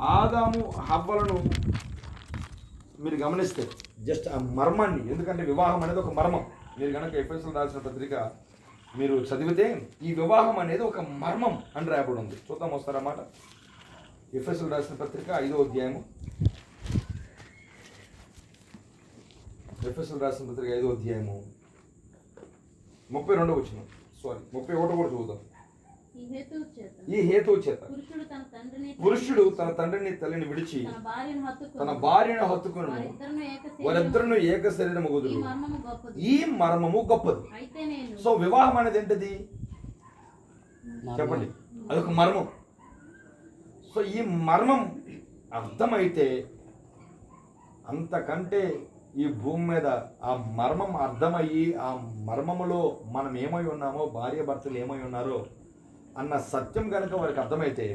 ఆదాము హవ్వలను మీరు గమనిస్తే జస్ట్ ఆ మర్మాన్ని, ఎందుకంటే వివాహం అనేది ఒక మర్మం. మీరు కనుక ఎఫెసీయులకు రాసిన పత్రిక మీరు చదివితే ఈ వివాహం అనేది ఒక మర్మం అని రాయబడి ఉంది. చూద్దాం వస్తారన్నమాట. ఎఫెసీయులకు రాసిన పత్రిక 5వ అధ్యాయము. ఎఫెసీయులకు రాసిన పత్రిక 5వ అధ్యాయము 32వ వచనం. 31 కూడా చూద్దాం. ఈ హేతువు చేత పురుషుడు తన తండ్రిని తల్లిని విడిచి తన భార్యను హత్తుకును, వారిద్దరును ఏక శరీరము గుదురు. ఈ మర్మము గొప్పది. సో వివాహం అనేది ఏంటిది చెప్పండి? అదొక మర్మం. సో ఈ మర్మం అర్థమైతే అంతకంటే ఈ భూమి మీద ఆ మర్మం అర్థమయ్యి ఆ మర్మములో మనం ఏమై ఉన్నామో, భార్య భర్తలు ఏమై ఉన్నారో అన్న సత్యం కనుక వారికి అర్థమైతే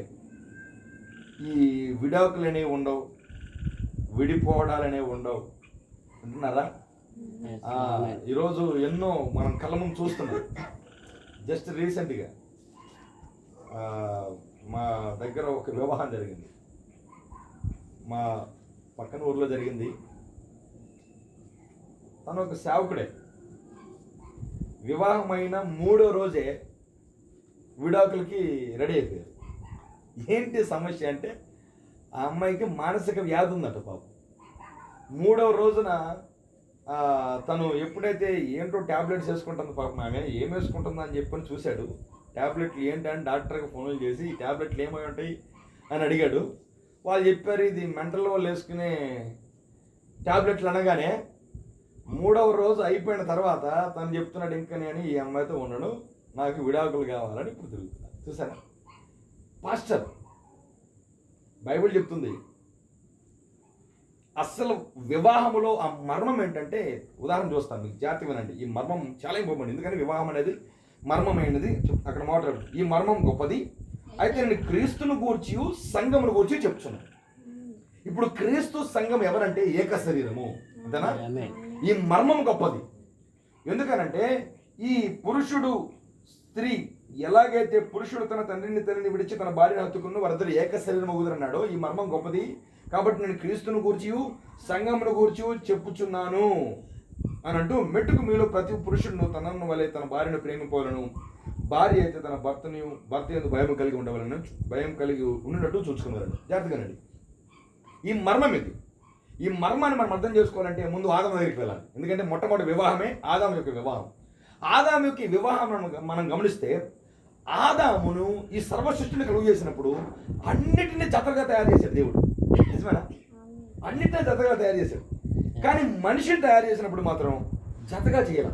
ఈ విడాకులు అనేవి ఉండవు, విడిపోవడాలనేవి ఉండవు. అంటున్నారా? ఈరోజు ఎన్నో మనం కళ్ళ ముందు చూస్తున్నాం. జస్ట్ రీసెంట్గా మా దగ్గర ఒక వివాహం జరిగింది, మా పక్కన ఊర్లో జరిగింది. తను ఒక సేవకుడే. వివాహమైన 3వ రోజే విడాకులకి రెడీ అయిపోయారు. ఏంటి సమస్య అంటే ఆ అమ్మాయికి మానసిక వ్యాధి ఉందట పాపం. 3వ రోజున తను ఎప్పుడైతే ఏంటో ట్యాబ్లెట్స్ వేసుకుంటుంది పాపం, ఆమె ఏం వేసుకుంటుందో అని చెప్పని చూశాడు. ట్యాబ్లెట్లు ఏంటని డాక్టర్కి ఫోన్లు చేసి ఈ ట్యాబ్లెట్లు ఏమై ఉంటాయి అని అడిగాడు. వాళ్ళు చెప్పారు ఇది మెంటల్ వాళ్ళు వేసుకునే ట్యాబ్లెట్లు అనగానే 3వ రోజు అయిపోయిన తర్వాత తను చెప్తున్నాడు ఇంకా నేను ఈ అమ్మాయితో ఉండను, నాకు విడాకులు కావాలని ఇప్పుడు తిరుగుతున్నాను. చూసారా? పాస్టర్ బైబిల్ చెప్తుంది. అస్సలు వివాహములో ఆ మర్మం ఏంటంటే, ఉదాహరణ చూస్తాను మీకు, జాగ్రత్త వినండి. ఈ మర్మం చాలా ఇంపార్టెంట్. ఎందుకంటే వివాహం అనేది మర్మమైనది. అక్కడ మాట్లాడు, ఈ మర్మం గొప్పది. అయితే నేను క్రీస్తును గూర్చి సంఘమును గూర్చి చెప్తున్నాను. ఇప్పుడు క్రీస్తు సంఘం ఎవరంటే ఏక శరీరము. అంతేనా? ఈ మర్మం గొప్పది. ఎందుకనంటే ఈ పురుషుడు స్త్రీ ఎలాగైతే పురుషుడు తన తండ్రిని తల్లిని విడిచి తన భార్యను హత్తుకున్న వారిద్దరు ఏక శరీరం అవుతారన్నాడో ఈ మర్మం గొప్పది. కాబట్టి నేను క్రీస్తును గూర్చి సంఘమును గూర్చి చెప్పుచున్నాను అని అంటూ, మెట్టుకు మీలో ప్రతి పురుషుడును తనను వలె తన భార్యను ప్రేమిపోవాలను, భార్య అయితే తన భర్త ఎందుకు భయం కలిగి ఉండవాలని, భయం కలిగి ఉన్నట్టు చూసుకున్నారండి. జాగ్రత్తగానండి. ఈ మర్మం ఇది. ఈ మర్మాన్ని మనం అర్థం చేసుకోవాలంటే ముందు ఆదాము దగ్గరికి వెళ్ళాలి. ఎందుకంటే మొట్టమొదటి వివాహమే ఆదాము యొక్క వివాహం. ఆదాము యొక్క వివాహం మనం గమనిస్తే, ఆదామును ఈ సర్వసృష్టిని కలుగు చేసినప్పుడు అన్నిటినీ జతలుగా తయారు చేశాడు దేవుడు. నిజమేనా? అన్నిటినీ జతగా తయారు చేశాడు. కానీ మనిషిని తయారు చేసినప్పుడు మాత్రం జతగా చేయాలి.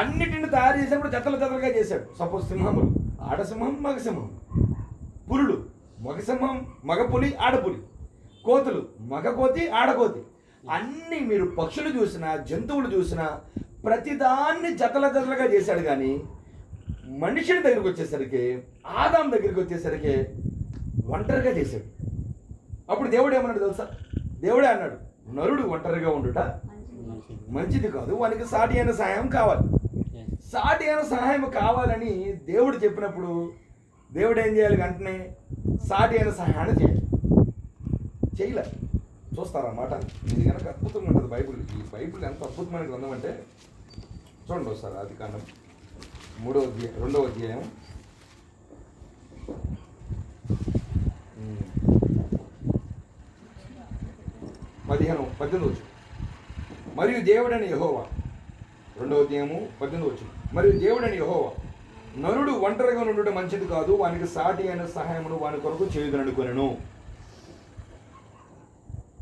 అన్నిటిని తయారు చేసినప్పుడు జతలుగా చేశాడు. సపోజ్ సింహములు, ఆడసింహం మగసింహం, పులులు మగసింహం మగపులి ఆడపులి, కోతులు మగకోతి ఆడకోతి, అన్ని మీరు పక్షులు చూసినా జంతువులు చూసినా ప్రతిదాన్ని జతలుగా చేశాడు. కానీ మనిషిని దగ్గరికి వచ్చేసరికి, ఆదాం దగ్గరికి వచ్చేసరికి ఒంటరిగా చేశాడు. అప్పుడు దేవుడు ఏమన్నాడు తెలుసా? దేవుడే అన్నాడు, నరుడు ఒంటరిగా ఉండుట మంచిది కాదు, వానికి సాటి అయిన సహాయం కావాలి. సాటి అయిన సహాయం కావాలని దేవుడు చెప్పినప్పుడు దేవుడు ఏం చేయాలి? వెంటనే సాటి అయిన సహాయాన్ని చేయాలి. చేయలే. చూస్తారన్నమాట. ఇది కనుక అద్భుతంగా ఉంటుంది బైబిల్. ఈ బైబిల్ ఎంత అద్భుతమైన గ్రంథం అంటే చూడండి ఒకసారి. ఆదికాండం 2వ అధ్యాయం 18వ. మరియు దేవుడని యెహోవా, 2వ అధ్యాయము 18వ. మరియు దేవుడని యెహోవా, నరుడు ఒంటరిగా ఉండడం మంచిది కాదు, వానికి సాటి అయిన సహాయమును వాని కొరకు చేయుదననుకొనెను.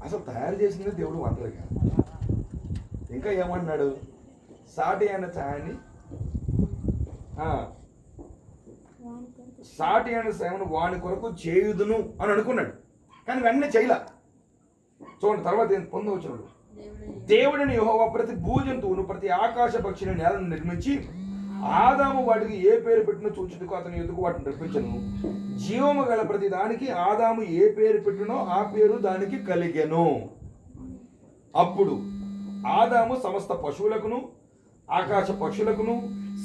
అసలు తయారు చేసింది దేవుడు ఒంటరిగా. ఇంకా ఏమన్నాడు? సాటి అయిన సహాయాన్ని, సాటి అయిన సహాయమును వాని కొరకు చేయుదును అని అనుకున్నాడు. కానీ వెంటనే చేయలా. చూడండి తర్వాత 19వ. దేవుడిని యెహోవా ప్రతి భూజంతువును ప్రతి ఆకాశ పక్షిని నేలను నిర్మించి ఆదాము వాటికి ఏ పేరు పెట్టినో చూచుటకు అతని ఎదుగు వాటిని రప్పించను. జీవము గల ప్రతి దానికి ఆదాము ఏ పేరు పెట్టినో ఆ పేరు దానికి కలిగెను. అప్పుడు ఆదాము సమస్త పశువులకును ఆకాశ పక్షులకును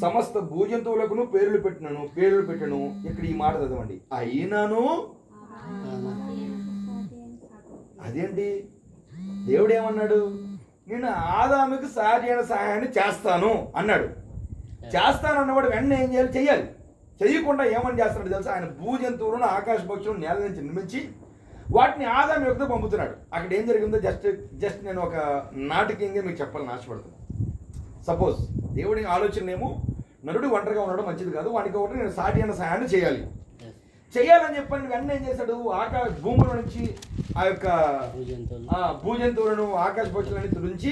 సమస్త భూజంతువులకును పేర్లు పెట్టను. ఇక్కడ ఈ మాట చదవండి, అయినను. అదేంటి దేవుడు ఏమన్నాడు? నేను ఆదాముకి సాటి అయిన సహాయాన్ని చేస్తాను అన్నాడు. చేస్తాను అన్నవాడు వెంటనే ఏం చేయాలి? చెయ్యకుండా ఏమని చేస్తున్నాడు తెలుసా? ఆయన భూజంతువులను ఆకాశ పక్షులను నేల నుంచి నిర్మించి వాటిని ఆదాము యొక్క పంపుతున్నాడు. అక్కడ ఏం జరిగిందో జస్ట్ నేను ఒక నాటకీయంగా మీకు చెప్పాలని ఆశపడుతున్నాను. సపోజ్ దేవుడి ఆలోచన ఏమో నరుడు ఒంటరిగా ఉండడం మంచిది కాదు, వాడికి ఒకటి నేను సాటి అయిన సహాయాన్ని చేయాలని చెప్పని వెంటనే ఏం చేశాడు? భూముల నుంచి ఆ యొక్క భూజంతువులను ఆకాశ పక్షులని తురించి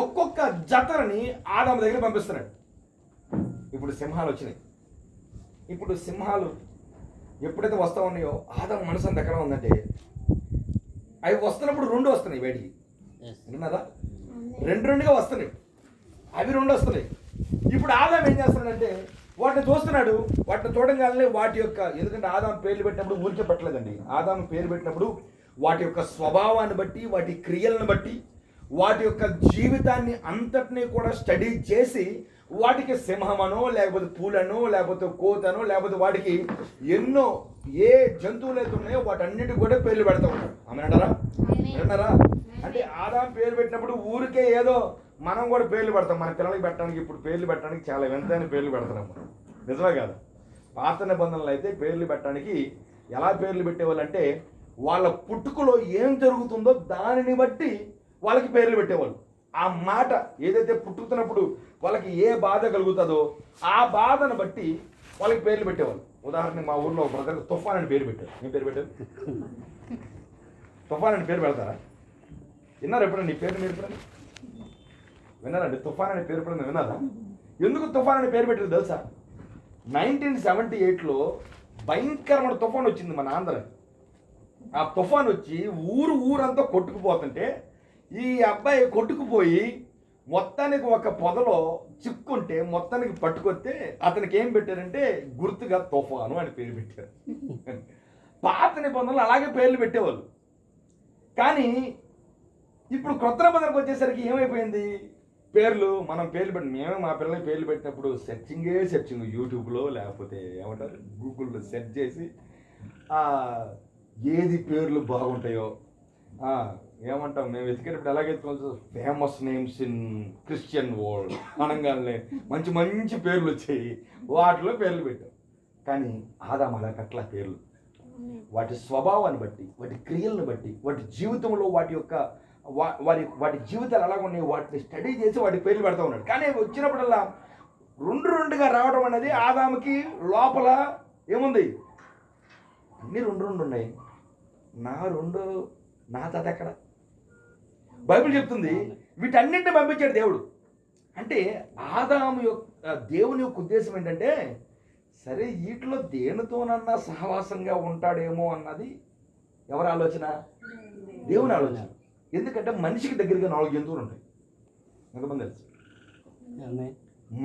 ఒక్కొక్క జతని ఆదాము దగ్గర పంపిస్తున్నాడు. ఇప్పుడు సింహాలు వచ్చినాయి. ఇప్పుడు సింహాలు ఎప్పుడైతే వస్తా ఉన్నాయో ఆదాము మనసు అంత ఎక్కడ ఉందంటే అవి వస్తున్నప్పుడు 2 వస్తున్నాయి బయటికి, విన్నారా? 2 వస్తున్నాయి, అవి 2 వస్తున్నాయి. ఇప్పుడు ఆదాము ఏం చేస్తున్నాడంటే వాటిని చూస్తున్నాడు. వాటిని చూడగానే వాటి యొక్క, ఎందుకంటే ఆదాము పేర్లు పెట్టినప్పుడు ఊరికే పెట్టలేదండి. ఆదాము పేరు పెట్టినప్పుడు వాటి యొక్క స్వభావాన్ని బట్టి, వాటి క్రియలను బట్టి, వాటి యొక్క జీవితాన్ని అంతటినీ కూడా స్టడీ చేసి వాటికి సింహమనో లేకపోతే పూలనో లేకపోతే కోతనో లేకపోతే వాటికి ఎన్నో ఏ జంతువులు అయితే ఉన్నాయో వాటన్నిటికి కూడా పేర్లు పెడతా ఉంటారు. అన్నారా? అంటే ఆదాము పేరు పెట్టినప్పుడు ఊరికే ఏదో మనం కూడా పేర్లు పెడతాం. మన పిల్లలకి పెట్టడానికి ఇప్పుడు పేర్లు పెట్టడానికి చాలా వింతైన పేర్లు పెడతాం. నిజమే కాదు? పాత నిబంధనలు అయితే పేర్లు పెట్టడానికి ఎలా పేర్లు పెట్టేవాళ్ళు అంటే వాళ్ళ పుట్టుకలో ఏం జరుగుతుందో దానిని బట్టి వాళ్ళకి పేర్లు పెట్టేవాళ్ళు. ఆ మాట ఏదైతే పుట్టుతున్నప్పుడు వాళ్ళకి ఏ బాధ కలుగుతుందో ఆ బాధను బట్టి వాళ్ళకి పేర్లు పెట్టేవాళ్ళు. ఉదాహరణకి మా ఊర్లో బ్రదర్ తుఫాన్ అని పేరు పెట్టారు. ఏం పేరు పెట్టారు? తుఫాన్ అని పేరు పెడతారా? విన్నారు ఎప్పుడండి ఈ పేరు? మీరు ఎప్పుడన్నా విన్నారండి? తుఫాన్ అనే పేరు ఎప్పుడన్నా విన్నారా? ఎందుకు తుఫాన్ అనే పేరు పెట్టారు తెలుసా? 1978లో భయంకరమైన తుఫాన్ వచ్చింది మన ఆంధ్రాకి. ఆ తుఫాన్ వచ్చి ఊరంతా కొట్టుకుపోతుంటే ఈ అబ్బాయి కొట్టుకుపోయి మొత్తానికి ఒక పొదలో చిక్కుంటే మొత్తానికి పట్టుకొస్తే అతనికి ఏం పెట్టారంటే గుర్తుగా తుఫాను అని పేరు పెట్టారు. పాత నిబంధనలు అలాగే పేర్లు పెట్టేవాళ్ళు. కానీ ఇప్పుడు కొత్త నిబంధనకు వచ్చేసరికి ఏమైపోయింది? మనం పేర్లు పెట్టి మేమే మా పిల్లలకి పేర్లు పెట్టినప్పుడు సెర్చింగ్ యూట్యూబ్లో లేకపోతే ఏమంటారు గూగుల్లో సెర్చ్ చేసి ఏది పేర్లు బాగుంటాయో ఏమంటాం మేము వెతికేటప్పుడు ఎలాగ ఎత్తుకోవచ్చు? Famous names in Christian world అనగానే మంచి మంచి పేర్లు వచ్చాయి, వాటిలో పేర్లు పెట్టాం. కానీ ఆదాము అలా కట్ల పేర్లు వాటి స్వభావాన్ని బట్టి, వాటి క్రియలను బట్టి, వాటి జీవితంలో వాటి జీవితాలు ఎలాగ ఉన్నాయి వాటిని స్టడీ చేసి వాటి పేర్లు పెడతా ఉన్నాడు. కానీ వచ్చినప్పుడల్లా 2 రావడం అనేది ఆదాముకి లోపల ఏముంది? అన్నీ 2 ఉన్నాయి. నా తాత ఎక్కడ? బైబిల్ చెప్తుంది వీటన్నింటిని పంపించాడు దేవుడు. అంటే ఆదాము యొక్క దేవుని యొక్క ఉద్దేశం ఏంటంటే సరే వీటిలో దేనితోనన్నా సహవాసంగా ఉంటాడేమో అన్నది ఎవరి ఆలోచన? దేవుని ఆలోచన. ఎందుకంటే మనిషికి దగ్గరగా 4 జంతువులు ఉంటాయి. ఎంతమంది తెలుసు?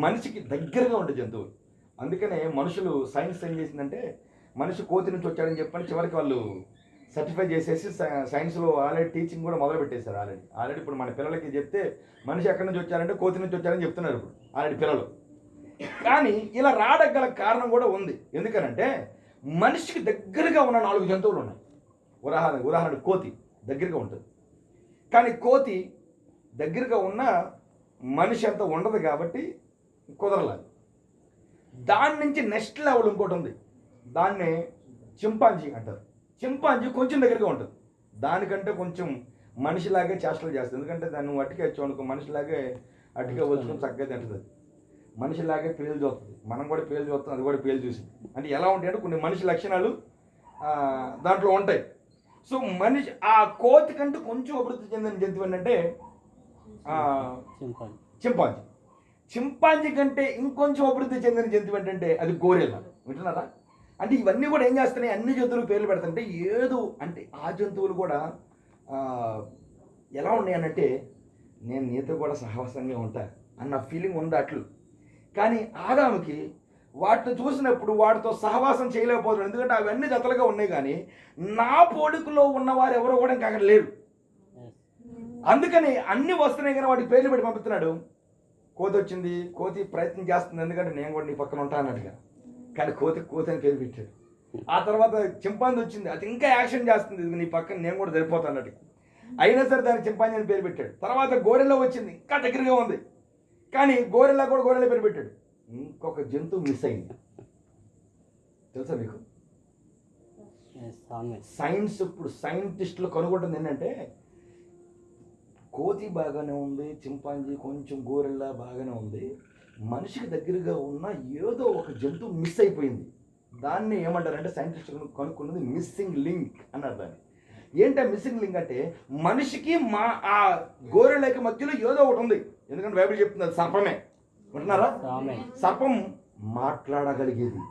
మనిషికి దగ్గరగా ఉండే జంతువులు. అందుకనే మనుషులు సైన్స్ ఏం చేసిందంటే మనిషి కోతి నుంచి వచ్చాడని చెప్పని చివరికి వాళ్ళు సర్టిఫై చేసేసి సైన్స్లో ఆల్రెడీ టీచింగ్ కూడా మొదలు పెట్టేశారు. ఆల్రెడీ ఇప్పుడు మన పిల్లలకి చెప్తే మనిషి ఎక్కడి నుంచి వచ్చారంటే కోతి నుంచి వచ్చారని చెప్తున్నారు ఇప్పుడు ఆల్రెడీ పిల్లలు. కానీ ఇలా రాడగల కారణం కూడా ఉంది. ఎందుకనంటే మనిషికి దగ్గరగా ఉన్న 4 జంతువులు ఉన్నాయి. ఉదాహరణ కోతి దగ్గరగా ఉంటుంది. కానీ కోతి దగ్గరగా ఉన్న మనిషి అంత ఉండదు కాబట్టి కుదరలేదు. దాని నుంచి నెక్స్ట్ లెవెల్ ఇంకోటి ఉంది, దాన్నే చింపాంజీ అంటారు. చింపాంజీ కొంచెం దగ్గరగా ఉంటుంది, దానికంటే కొంచెం మనిషిలాగే చేష్టలు చేస్తుంది. ఎందుకంటే దాన్ని అట్టిగా వచ్చామనుకో మనిషిలాగే అట్టిగా వచ్చుకొని చక్కగా తింటుంది. మనిషిలాగే పేలు చూస్తుంది, మనం కూడా పేలు చూస్తాం, అది కూడా పేలు చూసింది. అంటే ఎలా ఉంటాయంటే కొన్ని మనిషి లక్షణాలు దాంట్లో ఉంటాయి. సో మనిషి ఆ కోతి కంటే కొంచెం అభివృద్ధి చెందిన జంతువు ఏంటంటే చింపాంజీ. చింపాంజీ కంటే ఇంకొంచెం అభివృద్ధి చెందిన జంతువు ఏంటంటే అది గోరెల్లా. వింటున్నారా? అంటే ఇవన్నీ కూడా ఏం చేస్తున్నాయి, అన్ని జంతువులు పేర్లు పెడుతుంటే ఏదో అంటే ఆ జంతువులు కూడా ఎలా ఉన్నాయనంటే నేను నీతో కూడా సహవాసంగా ఉంటా అన్న ఫీలింగ్ ఉంది అట్లు. కానీ ఆదాముకి వాటిని చూసినప్పుడు వాటితో సహవాసం చేయలేకపోతున్నాడు. ఎందుకంటే అవన్నీ జతలుగా ఉన్నాయి, కానీ నా పోలికలో ఉన్నవారు ఎవరో కూడా ఇంకా అక్కడ లేరు. అందుకని అన్ని వస్తున్నాయి కానీ వాటికి పేర్లు పెట్టి పంపిస్తున్నాడు. కోతి వచ్చింది, కోతి ప్రయత్నం చేస్తుంది, ఎందుకంటే నేను కూడా నీ పక్కన ఉంటా అన్నట్టుగా. కానీ కోతి అని పేరు పెట్టాడు. ఆ తర్వాత చింపాంజీ వచ్చింది, అది ఇంకా యాక్షన్ చేస్తుంది, ఇది నీ పక్కన నేను కూడా సరిపోతా అన్నట్టుగా. అయినా సరే దానికి చింపాంజీ అని పేరు పెట్టాడు. తర్వాత గోరెల్లా వచ్చింది, ఇంకా దగ్గరగా ఉంది, కానీ గోరెల్లా కూడా గోరెల్లా పేరు పెట్టాడు. ఇంకొక జంతువు మిస్ అయింది, తెలుసా మీకు? సైన్స్ ఇప్పుడు సైంటిస్టులు కనుగొంటుంది ఏంటంటే, కోతి బాగానే ఉంది, చింపాంజీ కొంచెం గోరెల్లా బాగానే ఉంది, మనిషికి దగ్గరగా ఉన్న ఏదో ఒక జంతువు మిస్ అయిపోయింది. దాన్ని ఏమంటారంటే సైంటిస్టులు కనుక్కున్నది మిస్సింగ్ లింక్ అన్నారు. దాన్ని ఏంటంటే మిస్సింగ్ లింక్ అంటే మనిషికి ఆ గోరెల్లకి మధ్యలో ఏదో ఒకటి ఉంది. ఎందుకంటే బైబిల్ చెప్తుంది అది సర్పమే. వింటున్నారా? సర్పం మాట్లాడగలిగేది.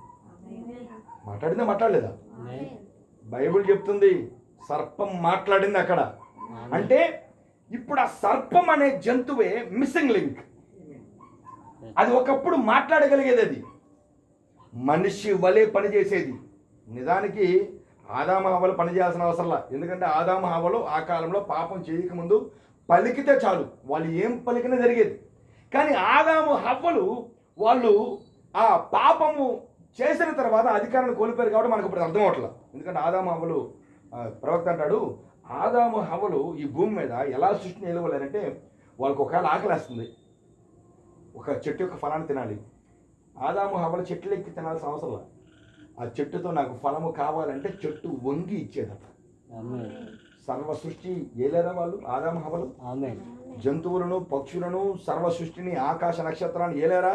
మాట్లాడిందా మాట్లాడలేదా? బైబిల్ చెప్తుంది సర్పం మాట్లాడింది అక్కడ. అంటే ఇప్పుడు ఆ సర్పం అనే జంతువే మిస్సింగ్ లింక్. అది ఒకప్పుడు మాట్లాడగలిగేది, అది మనిషి వలె పనిచేసేది. నిజానికి ఆదాము హవ్వలు పనిచేయాల్సిన అవసరంలా. ఎందుకంటే ఆదాము హవ్వలు ఆ కాలంలో పాపం చేయకముందు పలికితే చాలు, వాళ్ళు ఏం పలికినా జరిగేది. కానీ ఆదాము హవ్వలు వాళ్ళు ఆ పాపము చేసిన తర్వాత అధికారాన్ని కోల్పోయారు కాబట్టి మనకు ఇప్పుడు అర్థం అవట్లేదు. ఎందుకంటే ఆదాము హవ్వలు, ప్రవక్త అంటాడు, ఆదాము హవ్వలు ఈ భూమి మీద ఎలా సృష్టిని నిలవలేరంటే, వాళ్ళకి ఒకవేళ ఆకలేస్తుంది, ఒక చెట్టు యొక్క ఫలాన్ని తినాలి. ఆదాము హవ్వలు చెట్లు ఎక్కి తినాల్సిన అవసరం లేదు. ఆ చెట్టుతో నాకు ఫలము కావాలంటే చెట్టు వంగి ఇచ్చేదట. సర్వ సృష్టి ఏలేరా వాళ్ళు ఆదాము హవ్వలు? జంతువులను, పక్షులను, సర్వ సృష్టిని, ఆకాశ నక్షత్రాన్ని ఏలేరా?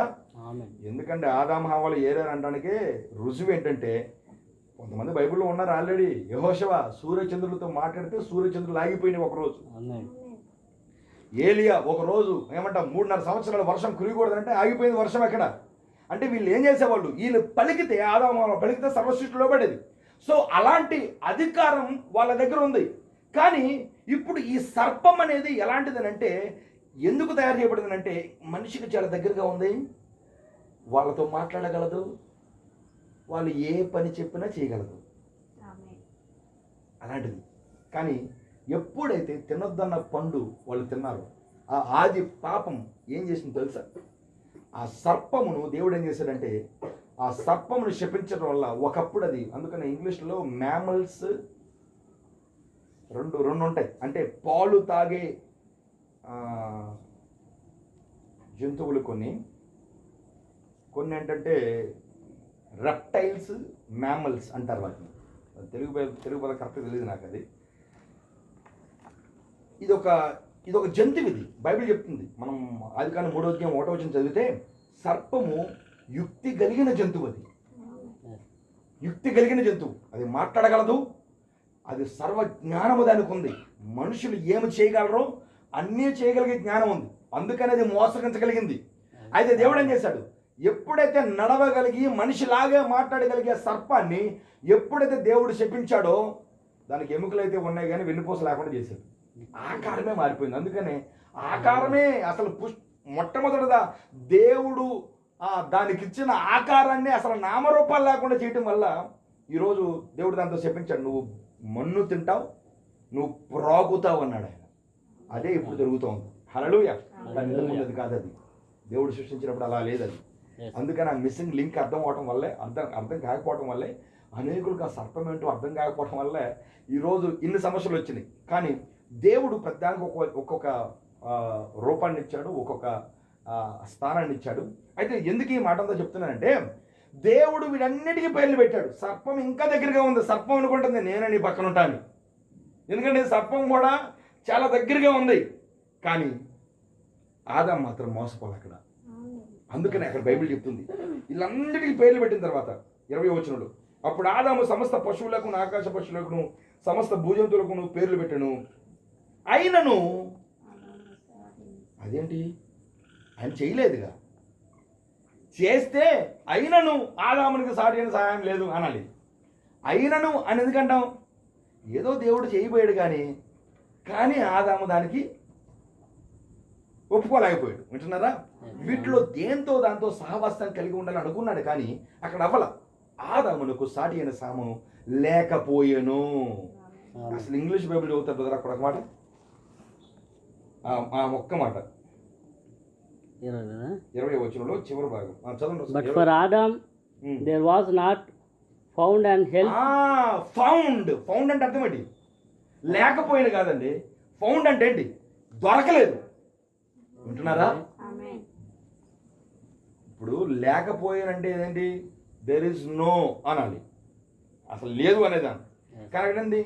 ఎందుకంటే ఆదాము హవ్వలు ఏలేరు అనడానికి రుజువు ఏంటంటే, కొంతమంది బైబిల్లో ఉన్నారు ఆల్రెడీ. యెహోషువ సూర్యచంద్రులతో మాట్లాడితే సూర్యచంద్రులు ఆగిపోయినాయి ఒకరోజు. ఏలియా ఒకరోజు ఏమంటా 3.5 సంవత్సరాలు వర్షం కురియకూడదంటే ఆగిపోయింది వర్షం ఎక్కడ. అంటే వీళ్ళు ఏం చేసేవాళ్ళు, వీళ్ళు పలికితే ఆదాము పలికితే సర్వసృష్టిలో పడేది. సో అలాంటి అధికారం వాళ్ళ దగ్గర ఉంది. కానీ ఇప్పుడు ఈ సర్పం అనేది ఎలాంటిదనంటే, ఎందుకు తయారు చేయబడిందనంటే మనిషికి చాలా దగ్గరగా ఉంది, వాళ్ళతో మాట్లాడగలదు, వాళ్ళు ఏ పని చెప్పినా చేయగలదు, అలాంటిది. కానీ ఎప్పుడైతే తినొద్దన్న పండు వాళ్ళు తిన్నారో, ఆ ఆది పాపం ఏం చేసింది తెలుసా? ఆ సర్పమును దేవుడు ఏం చేశాడంటే, ఆ సర్పమును శపించడం వల్ల ఒకప్పుడు అది, అందుకని ఇంగ్లీష్లో మ్యామల్స్ రెండు ఉంటాయి. అంటే పాలు తాగే జంతువులు కొన్ని ఏంటంటే రెప్టైల్స్, మ్యామల్స్ అంటారు వాటిని. తెలుగు పదం కరెక్ట్గా తెలియదు నాకు. అది ఇదొక జంతువు. ఇది బైబిల్ చెప్తుంది. మనం ఆదికాండం 3వ అధ్యాయం 1వ వచనం చదివితే, సర్పము యుక్తి కలిగిన జంతువు. అది యుక్తి కలిగిన జంతువు, అది మాట్లాడగలదు, అది సర్వ జ్ఞానము దానికి ఉంది. మనుషులు ఏమి చేయగలరో అన్నీ చేయగలిగే జ్ఞానం ఉంది, అందుకని అది మోసగించగలిగింది. అయితే దేవుడు ఏం చేశాడు, ఎప్పుడైతే నడవగలిగి మనిషిలాగే మాట్లాడగలిగే సర్పాన్ని ఎప్పుడైతే దేవుడు శపించాడో, దానికి ఎముకలైతే ఉన్నాయి కానీ వెన్నుపూస లేకుండా చేశాడు. ఆకారమే మారిపోయింది. అందుకనే ఆకారమే అసలు మొట్టమొదటిదా దేవుడు దానికి ఇచ్చిన ఆకారాన్ని అసలు నామరూపాలు లేకుండా చేయటం వల్ల ఈరోజు దేవుడు దాంతో చెప్పించాడు, నువ్వు మన్ను తింటావు, నువ్వు ప్రాగుతావు అన్నాడు ఆయన. అదే ఇప్పుడు జరుగుతూ ఉంది. హల్లెలూయా. అది కాదు, అది దేవుడు సృష్టించినప్పుడు అలా లేదు అది. అందుకని ఆ మిస్సింగ్ లింక్ అర్థం అవడం వల్లే, అర్థం కాకపోవడం వల్లే అనేకులకు ఆ సర్పం ఏంటో అర్థం కాకపోవడం వల్లే ఈరోజు ఇన్ని సమస్యలు వచ్చినాయి. కానీ దేవుడు ప్రతిదానికి ఒక్కొక్క రూపాన్ని ఇచ్చాడు, ఒక్కొక్క స్థానాన్ని ఇచ్చాడు. అయితే ఎందుకు ఈ మాట అంతా చెప్తున్నానంటే, దేవుడు వీటన్నిటికీ పేర్లు పెట్టాడు. సర్పం ఇంకా దగ్గరగా ఉంది. సర్పం అనుకుంటుంది నేనే నీ పక్కన ఉంటాను, ఎందుకంటే సర్పం కూడా చాలా దగ్గరగా ఉంది. కానీ ఆదాం మాత్రం మోసపోవాలి అక్కడ. అందుకని అక్కడ బైబిల్ చెప్తుంది, వీళ్ళందరికీ పేర్లు పెట్టిన తర్వాత 20వ వచనంలో, అప్పుడు ఆదాము సమస్త పశువులకు, ఆకాశ పశువులకు, సమస్త భూజంతువులకు పేర్లు పెట్టాను. అయినను అదేంటి, ఆయన చేయలేదుగా. చేస్తే అయినను ఆదామునికి సాటి అయిన సహాయం లేదు అనాలి. అయినను అని ఎందుకంటాం, ఏదో దేవుడు చేయబోయాడు కానీ ఆదాము దానికి ఒప్పుకోలేకపోయాడు. వింటున్నారా? వీటిలో దాంతో సహవాసం కలిగి ఉండాలని అనుకున్నాడు, కానీ అక్కడ అవ్వల. ఆదామునకు సాటి అయిన సాము లేకపోయాను. అసలు ఇంగ్లీష్ బైబిల్ చదువుతారు బ్రదర్, అక్కడ ఒక మాట, ఒక్క మాట, 20వ వచనంలో చివరి భాగం చదవండి. But for Adam there was not found an help. Found అంటే అర్థం ఏంటి? లేకపోయిన కాదండి. ఫౌండ్ అంటే ఏంటి? దొరకలేదు. వింటున్నారా? ఇప్పుడు లేకపోయినంటే ఏదండి? దేర్ ఇస్ నో అనాలి, అసలు లేదు అనేదాన్ని. కరెక్ట్.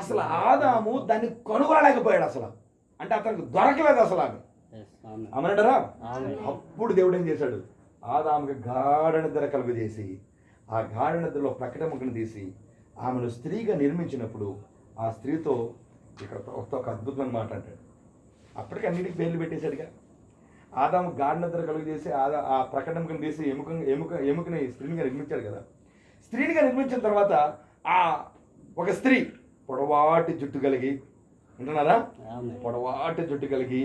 అసలు ఆదాము దాన్ని కనుగొనలేకపోయాడు అసలు, అంటే అతనికి దొరకలేదు అసలు ఆమె. అమనంటారా? అప్పుడు దేవుడు ఏం చేశాడు? ఆదాముకి గాఢ నిద్ర కలుగజేసి ఆ గాఢ నిద్రలో ప్రకటముఖను తీసి ఆమెను స్త్రీగా నిర్మించినప్పుడు ఆ స్త్రీతో ఇక్కడ ఒక అద్భుతమైన మాట అంటాడు. అప్పటికి అన్నిటికీ పేర్లు పెట్టేశాడుగా. ఆదాము గాఢ నిద్ర కలుగజేసి ఆ ప్రకటముఖను తీసి ఎముకని స్త్రీనిగా నిర్మించాడు కదా. స్త్రీనిగా నిర్మించిన తర్వాత ఆ ఒక స్త్రీ పొడవాటి జుట్టు కలిగి, వింటున్నారా? పొడవాటి జుట్టు కలిగి,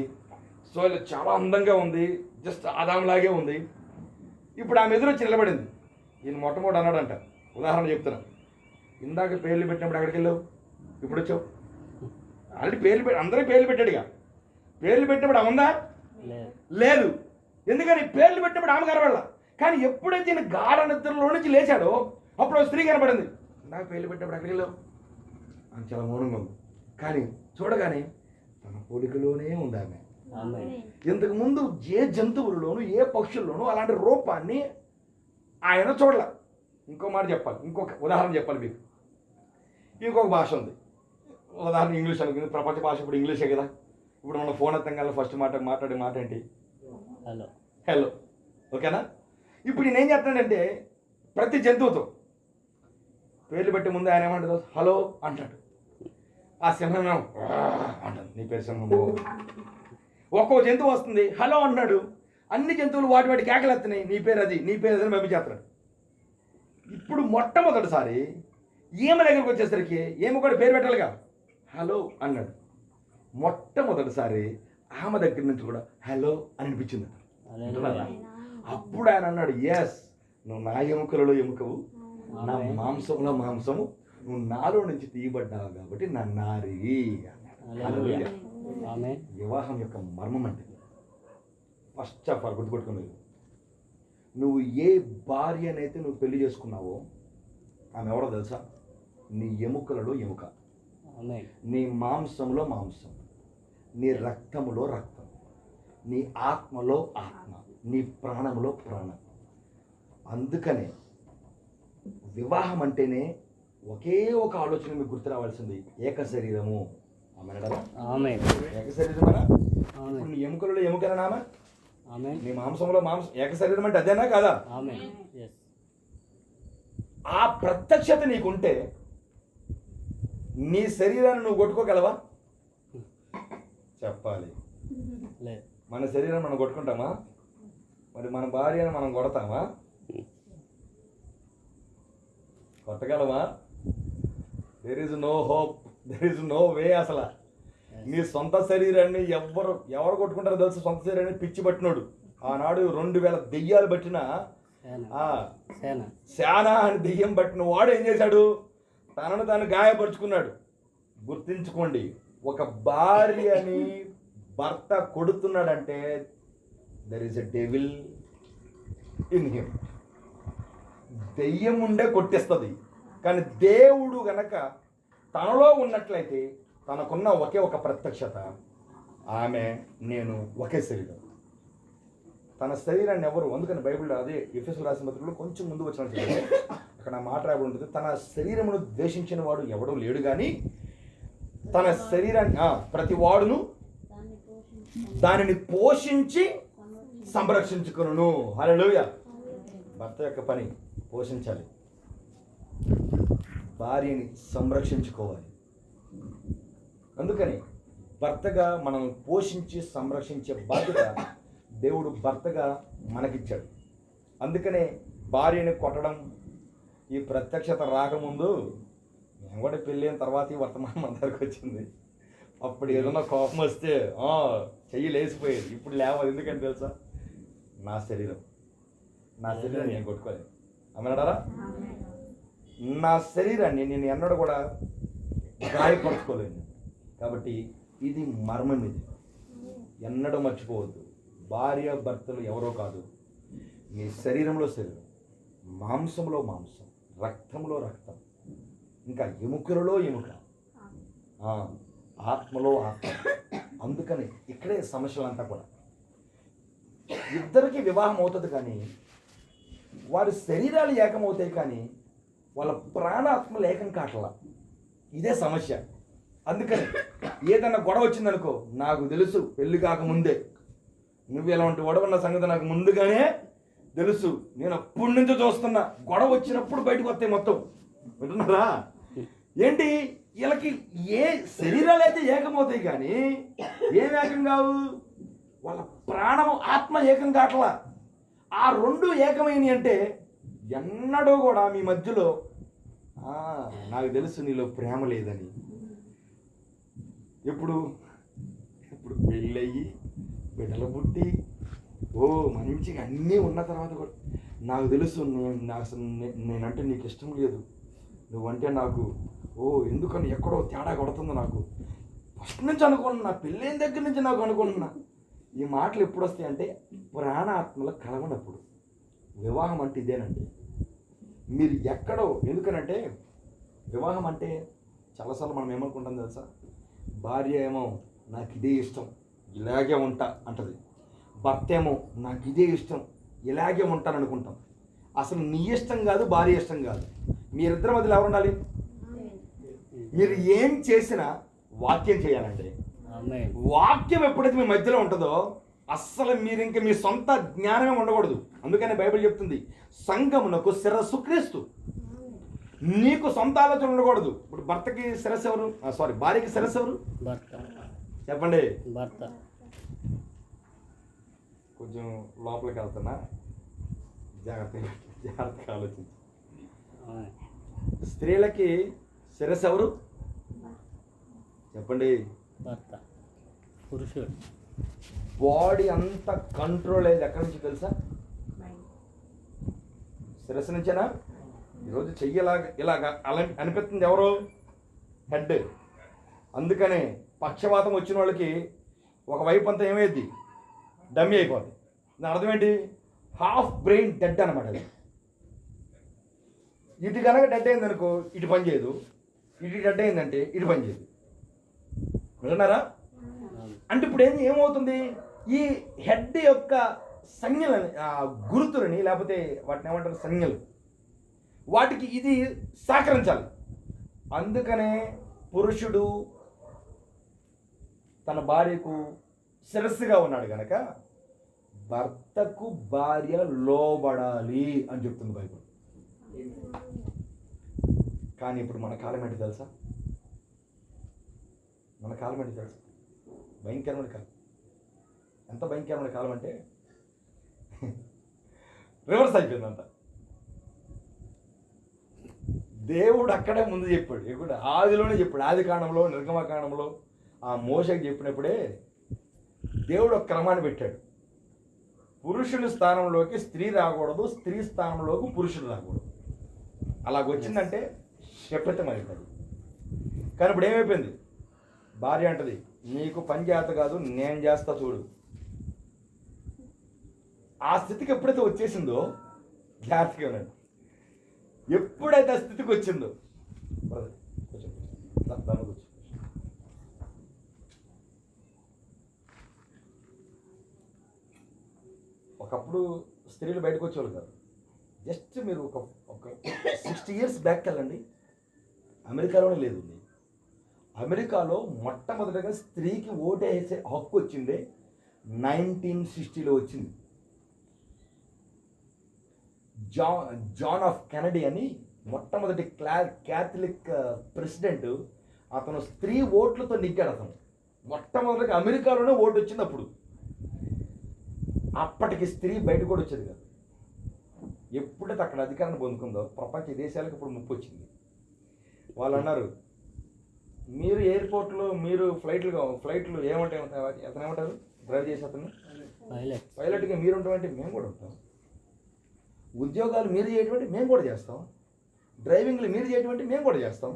సో చాలా అందంగా ఉంది, జస్ట్ ఆదాంలాగే ఉంది. ఇప్పుడు ఆమె ఎదురొచ్చి నిలబడింది. ఈయన మొట్టమొదటి అన్నాడంట, ఉదాహరణ చెప్తున్నా, ఇందాక పేర్లు పెట్టినప్పుడు ఎక్కడికి వెళ్ళావు, ఇప్పుడు వచ్చావు. ఆల్రెడీ అందరూ పేర్లు పెట్టాడుగా. పేర్లు పెట్టినప్పుడు ఆమె ఉందా? లేదు. ఎందుకని? పేర్లు పెట్టినప్పుడు ఆమె కనబడాల. కానీ ఎప్పుడైతే ఈయన గాఢ నిద్రలో నుంచి లేచాడో అప్పుడు స్త్రీ కనబడింది. ఇందాక పేర్లు పెట్టినప్పుడు ఎక్కడికి వెళ్ళావు అని చాలా మౌనంగా ఉంది. కానీ చూడగానే తన పోలికలోనే ఉంది ఆమె. ఇంతకు ముందు ఏ జంతువులలోనూ ఏ పక్షుల్లోనూ అలాంటి రూపాన్ని ఆయన చూడలే. ఇంకో మాట చెప్పాలి, ఇంకొక ఉదాహరణ చెప్పాలి మీకు. ఇంకొక భాష ఉంది, ఉదాహరణ ఇంగ్లీష్ అనుకుంది. ప్రపంచ భాష ఇప్పుడు ఇంగ్లీషే కదా. ఇప్పుడు మన ఫోన్ ఎత్తంగా ఫస్ట్ మాట్లాడే మాట ఏంటి? హలో. హలో, ఓకేనా? ఇప్పుడు నేనేం చేస్తానంటే ప్రతి జంతువుతో పేర్లు పెట్టే ముందు ఆయన ఏమంటాడు? హలో అంటాడు. ఆ సింహం అంటాడు, నీ పేరు సింహం. ఒక్కో జంతువు వస్తుంది, హలో అంటున్నాడు. అన్ని జంతువులు వాటి కేకలెత్తున్నాయి, నీ పేరు అది, నీ పేరు అదని పంపించేస్తాడు. ఇప్పుడు మొట్టమొదటిసారి ఈమె దగ్గరికి వచ్చేసరికి ఏమో కూడా పేరు పెట్టాలిగా, హలో అన్నాడు. మొట్టమొదటిసారి ఆమె దగ్గర నుంచి కూడా హలో అని అనిపించింది. అప్పుడు ఆయన అన్నాడు, ఎస్, నువ్వు నా ఎముకలలో ఎముకవు, నా మాంసంలో మాంసము, నువ్వు నాలో నుంచి తీయబడ్డావు కాబట్టి నా నారి. వివాహం యొక్క మర్మం అంటే ఫస్ట్ ఆఫ్ ఆల్ గుర్తుపెట్టుకునేది, నువ్వు ఏ భార్యనైతే నువ్వు పెళ్లి చేసుకున్నావో ఆమె ఎవరో తెలుసా? నీ ఎముకలలో ఎముక, నీ మాంసంలో మాంసం, నీ రక్తములో రక్తం, నీ ఆత్మలో ఆత్మ, నీ ప్రాణంలో ప్రాణం. అందుకనే వివాహం అంటేనే ఒకే ఒక ఆలోచన మీకు గుర్తు రావాల్సింది, ఏక శరీరము. ఏక శరీరమేనా? నీ ఎముకలలో ఎముకనా? నీ మాంసంలో మాంసం. ఏక శరీరం అంటే అదేనా కాదా? ఆ ప్రత్యక్షత నీకుంటే నీ శరీరాన్ని నువ్వు కొట్టుకోగలవా? చెప్పాలి. మన శరీరం మనం కొట్టుకుంటామా? మరి మన భార్యను మనం కొడతామా? కొట్టగలమా? There is no hope, there is no way. అసలు నీ సొంత శరీరాన్ని ఎవరు కొట్టుకుంటారో తెలుసు? సొంత శరీరాన్ని పిచ్చి పట్టినోడు. ఆనాడు 2000 దెయ్యాలు పట్టిన శానా అని దెయ్యం పట్టిన వాడు ఏం చేశాడు? తనను తాను గాయపరుచుకున్నాడు. గుర్తించుకోండి, ఒక భార్యని భర్త కొడుతున్నాడంటే there is a devil in him. దెయ్యం ఉండే కొట్టేస్తుంది. కానీ దేవుడు గనక తనలో ఉన్నట్లయితే తనకున్న ఒకే ఒక ప్రత్యక్షత, ఆమె నేను ఒకే శరీరం. తన శరీరాన్ని ఎవరు, అందుకని బైబిల్లో అదే ఎఫెసీయులకు రాసిన పత్రికలో కొంచెం ముందు వచ్చినట్టు అక్కడ మాట రాయబడి ఉంటుంది, తన శరీరమును ద్వేషించిన వాడు ఎవడూ లేడు, కానీ తన శరీరాన్ని ప్రతి వాడును దానిని పోషించి సంరక్షించుకును. హల్లెలూయా. భర్త యొక్క పని పోషించాలి, భార్యని సంరక్షించుకోవాలి. అందుకని భర్తగా మనం పోషించి సంరక్షించే బాధ్యత దేవుడు భర్తగా మనకిచ్చాడు. అందుకనే భార్యని కొట్టడం ఈ ప్రత్యక్షత రాకముందు, మేము కూడా పెళ్ళైన తర్వాత ఈ వర్తమానం మన దగ్గరకు వచ్చింది. అప్పుడు ఏదన్నా కోపం వస్తే చెయ్యి లేచిపోయేది. ఇప్పుడు లేవదు. ఎందుకంటే తెలుసా? నా శరీరం నేను కొట్టుకోలేదు. అమ్మన్నారా? నా శరీరాన్ని నేను ఎన్నడూ కూడా గాయపరచుకోలేను. కాబట్టి ఇది మర్మం. ఇది ఎన్నడూ మర్చిపోవద్దు. భార్య భర్తలు ఎవరో కాదు, మీ శరీరంలో శరీరం, మాంసంలో మాంసం, రక్తంలో రక్తం, ఇంకా ఎముకలలో ఎముక, ఆత్మలో ఆత్మ. అందుకని ఇక్కడే సమస్యలంతా కూడా ఇద్దరికి వివాహం అవుతుంది, కానీ వారి శరీరాలు ఏకమవుతాయి, కానీ వాళ్ళ ప్రాణాత్మలు ఏకం కావట్లా. ఇదే సమస్య. అందుకని ఏదన్నా గొడవ వచ్చిందనుకో, నాకు తెలుసు పెళ్లి కాకముందే నువ్వు ఇలాంటి గొడవ సంగతి నాకు ముందుగానే తెలుసు, నేను అప్పటి నుంచి చూస్తున్నా. గొడవ వచ్చినప్పుడు బయటకు వస్తాయి మొత్తం. వింటున్నారా? ఏంటి వీళ్ళకి ఏ శరీరాలు అయితే ఏకమవుతాయి, కానీ ఏం ఏకం కావు, వాళ్ళ ప్రాణము ఆత్మ ఏకం కావట్లా. ఆ రెండు ఏకమైనవి అంటే ఎన్నడూ కూడా మీ మధ్యలో నాకు తెలుసు నీలో ప్రేమ లేదని. ఇప్పుడు ఇప్పుడు పెళ్ళయ్యి బిడ్డలు పుట్టి మంచిగా అన్నీ ఉన్న తర్వాత కూడా నాకు తెలుసు నేనంటే నీకు ఇష్టం లేదు, నువ్వంటే నాకు ఎందుకని ఎక్కడో తేడా కొడుతుంది. నాకు ఫస్ట్ నుంచి అనుకున్నా, పెళ్ళైన దగ్గర నుంచి నాకు అనుకుంటున్నా. ఈ మాటలు ఎప్పుడు వస్తాయి అంటే ప్రాణాత్మలకు కలవనప్పుడు. వివాహం అంటే ఇదేనండి. మీరు ఎక్కడో, ఎందుకనంటే వివాహం అంటే చాలాసార్లు మనం ఏమనుకుంటాం తెలుసా, భార్య ఏమో నాకు ఇదే ఇష్టం ఇలాగే ఉంటా అంటది, భర్త ఏమో నాకు ఇదే ఇష్టం ఇలాగే ఉంటాను అనుకుంటాం. అసలు నీ ఇష్టం కాదు, భార్య ఇష్టం కాదు, మీరిద్దరి మధ్యలో ఎవరు ఉండాలి? మీరు ఏం చేసినా వాక్యం చేయాలండి. వాక్యం ఎప్పుడైతే మీ మధ్యలో ఉంటుందో అస్సలు మీరు ఇంకా మీ సొంత జ్ఞానమే ఉండకూడదు. అందుకని బైబిల్ చెప్తుంది, సంఘమునకు శిరస్సు క్రీస్తు. నీకు సొంత ఆలోచన ఉండకూడదు. ఇప్పుడు భర్తకి శిరస్సు ఎవరు? భార్యకి శిరస్సు ఎవరు? చెప్పండి. భర్త. కొంచెం లోపలికి వెళ్తున్నా, జాగ్రత్తగా ఆలోచించి. స్త్రీలకి శిరస్సు ఎవరు? చెప్పండి. భర్త. పురుషుడు. బాడీ అంతా కంట్రోల్ అయ్యేది ఎక్కడి నుంచి తెలుసా? శిరస్సు నుంచేనా? ఈరోజు చెయ్యలాగా ఇలాగా అలా అనిపిస్తుంది ఎవరు? హెడ్. అందుకనే పక్షవాతం వచ్చిన వాళ్ళకి ఒకవైపు అంతా ఏమైంది, డమ్మీ అయిపోద్ది. దాని అర్థం ఏంటి? హాఫ్ బ్రెయిన్ డెడ్ అనమాట. అది ఇటు కనుక డెడ్ అయిందనుకో ఇటు పని చేయదు, ఇటు డెడ్ అయిందంటే ఇటు పని చేయదు. విన్నారా? అంటే ఇప్పుడు ఏమవుతుంది, ఈ హెడ్ యొక్క సంజ్ఞలని, గుర్తులని, లేకపోతే వాటిని ఏమంటారు, సంజ్ఞలు, వాటికి ఇది సహకరించాలి. అందుకనే పురుషుడు తన భార్యకు శిరస్సుగా ఉన్నాడు కనుక భర్తకు భార్య లోబడాలి అని చెప్తుంది బైబిల్. కానీ ఇప్పుడు మన కాలం ఏంటి తెలుసా? మన కాలం ఏంటి తెలుసా? భయంకరమైన కాలం. ఎంత భయంకరమైన కాలం అంటే రివర్స్ అయిపోయిందంట. దేవుడు అక్కడే ముందు చెప్పాడు, ఇప్పుడు ఆదిలోనే చెప్పాడు. ఆది కాండంలో, నిర్గమకాండంలో ఆ మోషకి చెప్పినప్పుడే దేవుడు ఒక క్రమాన్ని పెట్టాడు. పురుషుని స్థానంలోకి స్త్రీ రాకూడదు, స్త్రీ స్థానంలోకి పురుషుడు రాకూడదు. అలాగొచ్చిందంటే శపితం అవుతుంది. కానీ ఇప్పుడు ఏమైపోయింది, భార్య అంటది నీకు పని చేత కాదు నేను చేస్తా చూడు. ఆ స్థితికి ఎప్పుడైతే వచ్చేసిందో, జాగ్రత్తగా ఉండండి, ఎప్పుడైతే ఆ స్థితికి వచ్చిందో, ఒకప్పుడు స్త్రీలు బయటకు వచ్చేవాళ్ళు కాదు. జస్ట్ మీరు ఒక 60 years బ్యాక్ వెళ్ళండి, అమెరికాలోనే లేదు. అమెరికాలో మొట్టమొదటిగా స్త్రీకి ఓటేసే హక్కు వచ్చిందే 1960లో వచ్చింది. జాన్ ఆఫ్ కెనడీ అని మొట్టమొదటి క్యాథలిక్ ప్రెసిడెంట్, అతను స్త్రీ ఓట్లతో నెగ్గాడు. అతను మొట్టమొదటిగా అమెరికాలోనే ఓటు వచ్చింది. అప్పుడు అప్పటికి స్త్రీ బయట కూడా వచ్చేది కాదు. ఎప్పుడైతే అక్కడ అధికారాన్ని పొందుకుందో ప్రపంచ దేశాలకు ఇప్పుడు ముప్పు వచ్చింది. వాళ్ళు అన్నారు, మీరు ఎయిర్పోర్ట్లో మీరు ఫ్లైట్లు ఏమంటాయి, అతను ఏమంటారు, డ్రైవ్ చేసి అతను పైలట్గా మీరు ఉంటామంటే మేము కూడా ఉంటాం, ఉద్యోగాలు మీరు చేయటువంటి మేము కూడా చేస్తాం, డ్రైవింగ్లు మీరు చేయటువంటి మేము కూడా చేస్తాం.